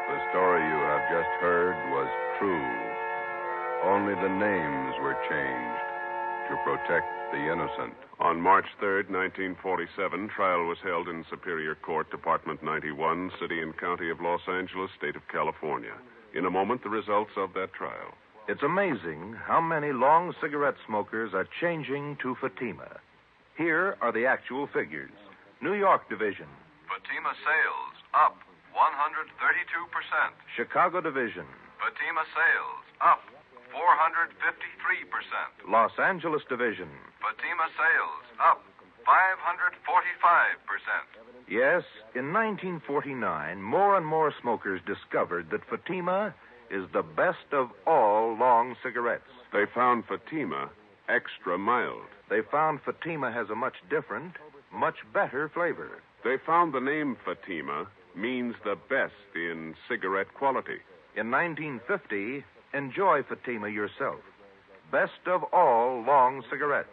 The story you have just heard was true. Only the names were changed to protect the innocent. On March 3rd, 1947, trial was held in Superior Court, Department 91, City and County of Los Angeles, State of California. In a moment, the results of that trial. It's amazing how many long cigarette smokers are changing to Fatima. Here are the actual figures. New York Division. Fatima sales up 132%. Chicago Division. Fatima sales up 453%. Los Angeles Division. Fatima sales up 545%. Yes, in 1949, more and more smokers discovered that Fatima is the best of all long cigarettes. They found Fatima extra mild. They found Fatima has a much different, much better flavor. They found the name Fatima means the best in cigarette quality. In 1950, enjoy Fatima yourself. Best of all long cigarettes.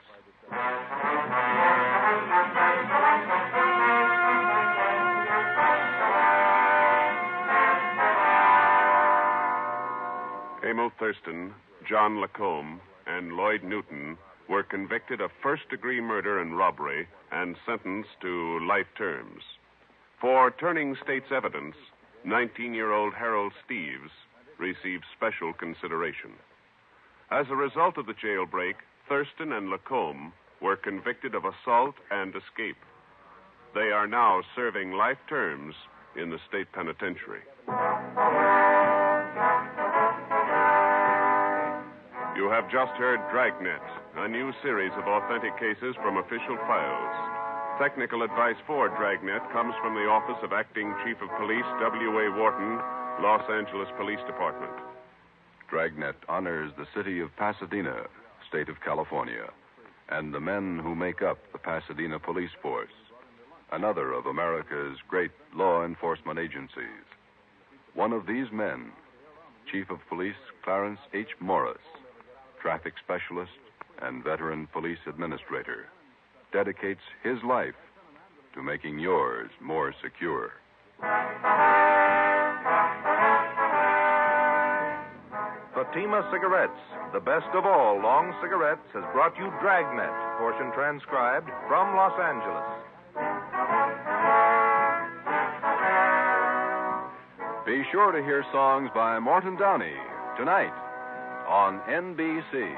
Emil Thurston, John Lacombe, and Lloyd Newton were convicted of first-degree murder and robbery and sentenced to life terms. For turning state's evidence, 19-year-old Harold Steves received special consideration. As a result of the jailbreak, Thurston and Lacombe were convicted of assault and escape. They are now serving life terms in the state penitentiary. You have just heard Dragnet, a new series of authentic cases from official files. Technical advice for Dragnet comes from the Office of Acting Chief of Police W.A. Wharton, Los Angeles Police Department. Dragnet honors the city of Pasadena, state of California, and the men who make up the Pasadena Police Force, another of America's great law enforcement agencies. One of these men, Chief of Police Clarence H. Morris, traffic specialist and veteran police administrator, dedicates his life to making yours more secure. Fatima Cigarettes, the best of all long cigarettes, has brought you Dragnet, portion transcribed from Los Angeles. Be sure to hear songs by Morton Downey tonight on NBC.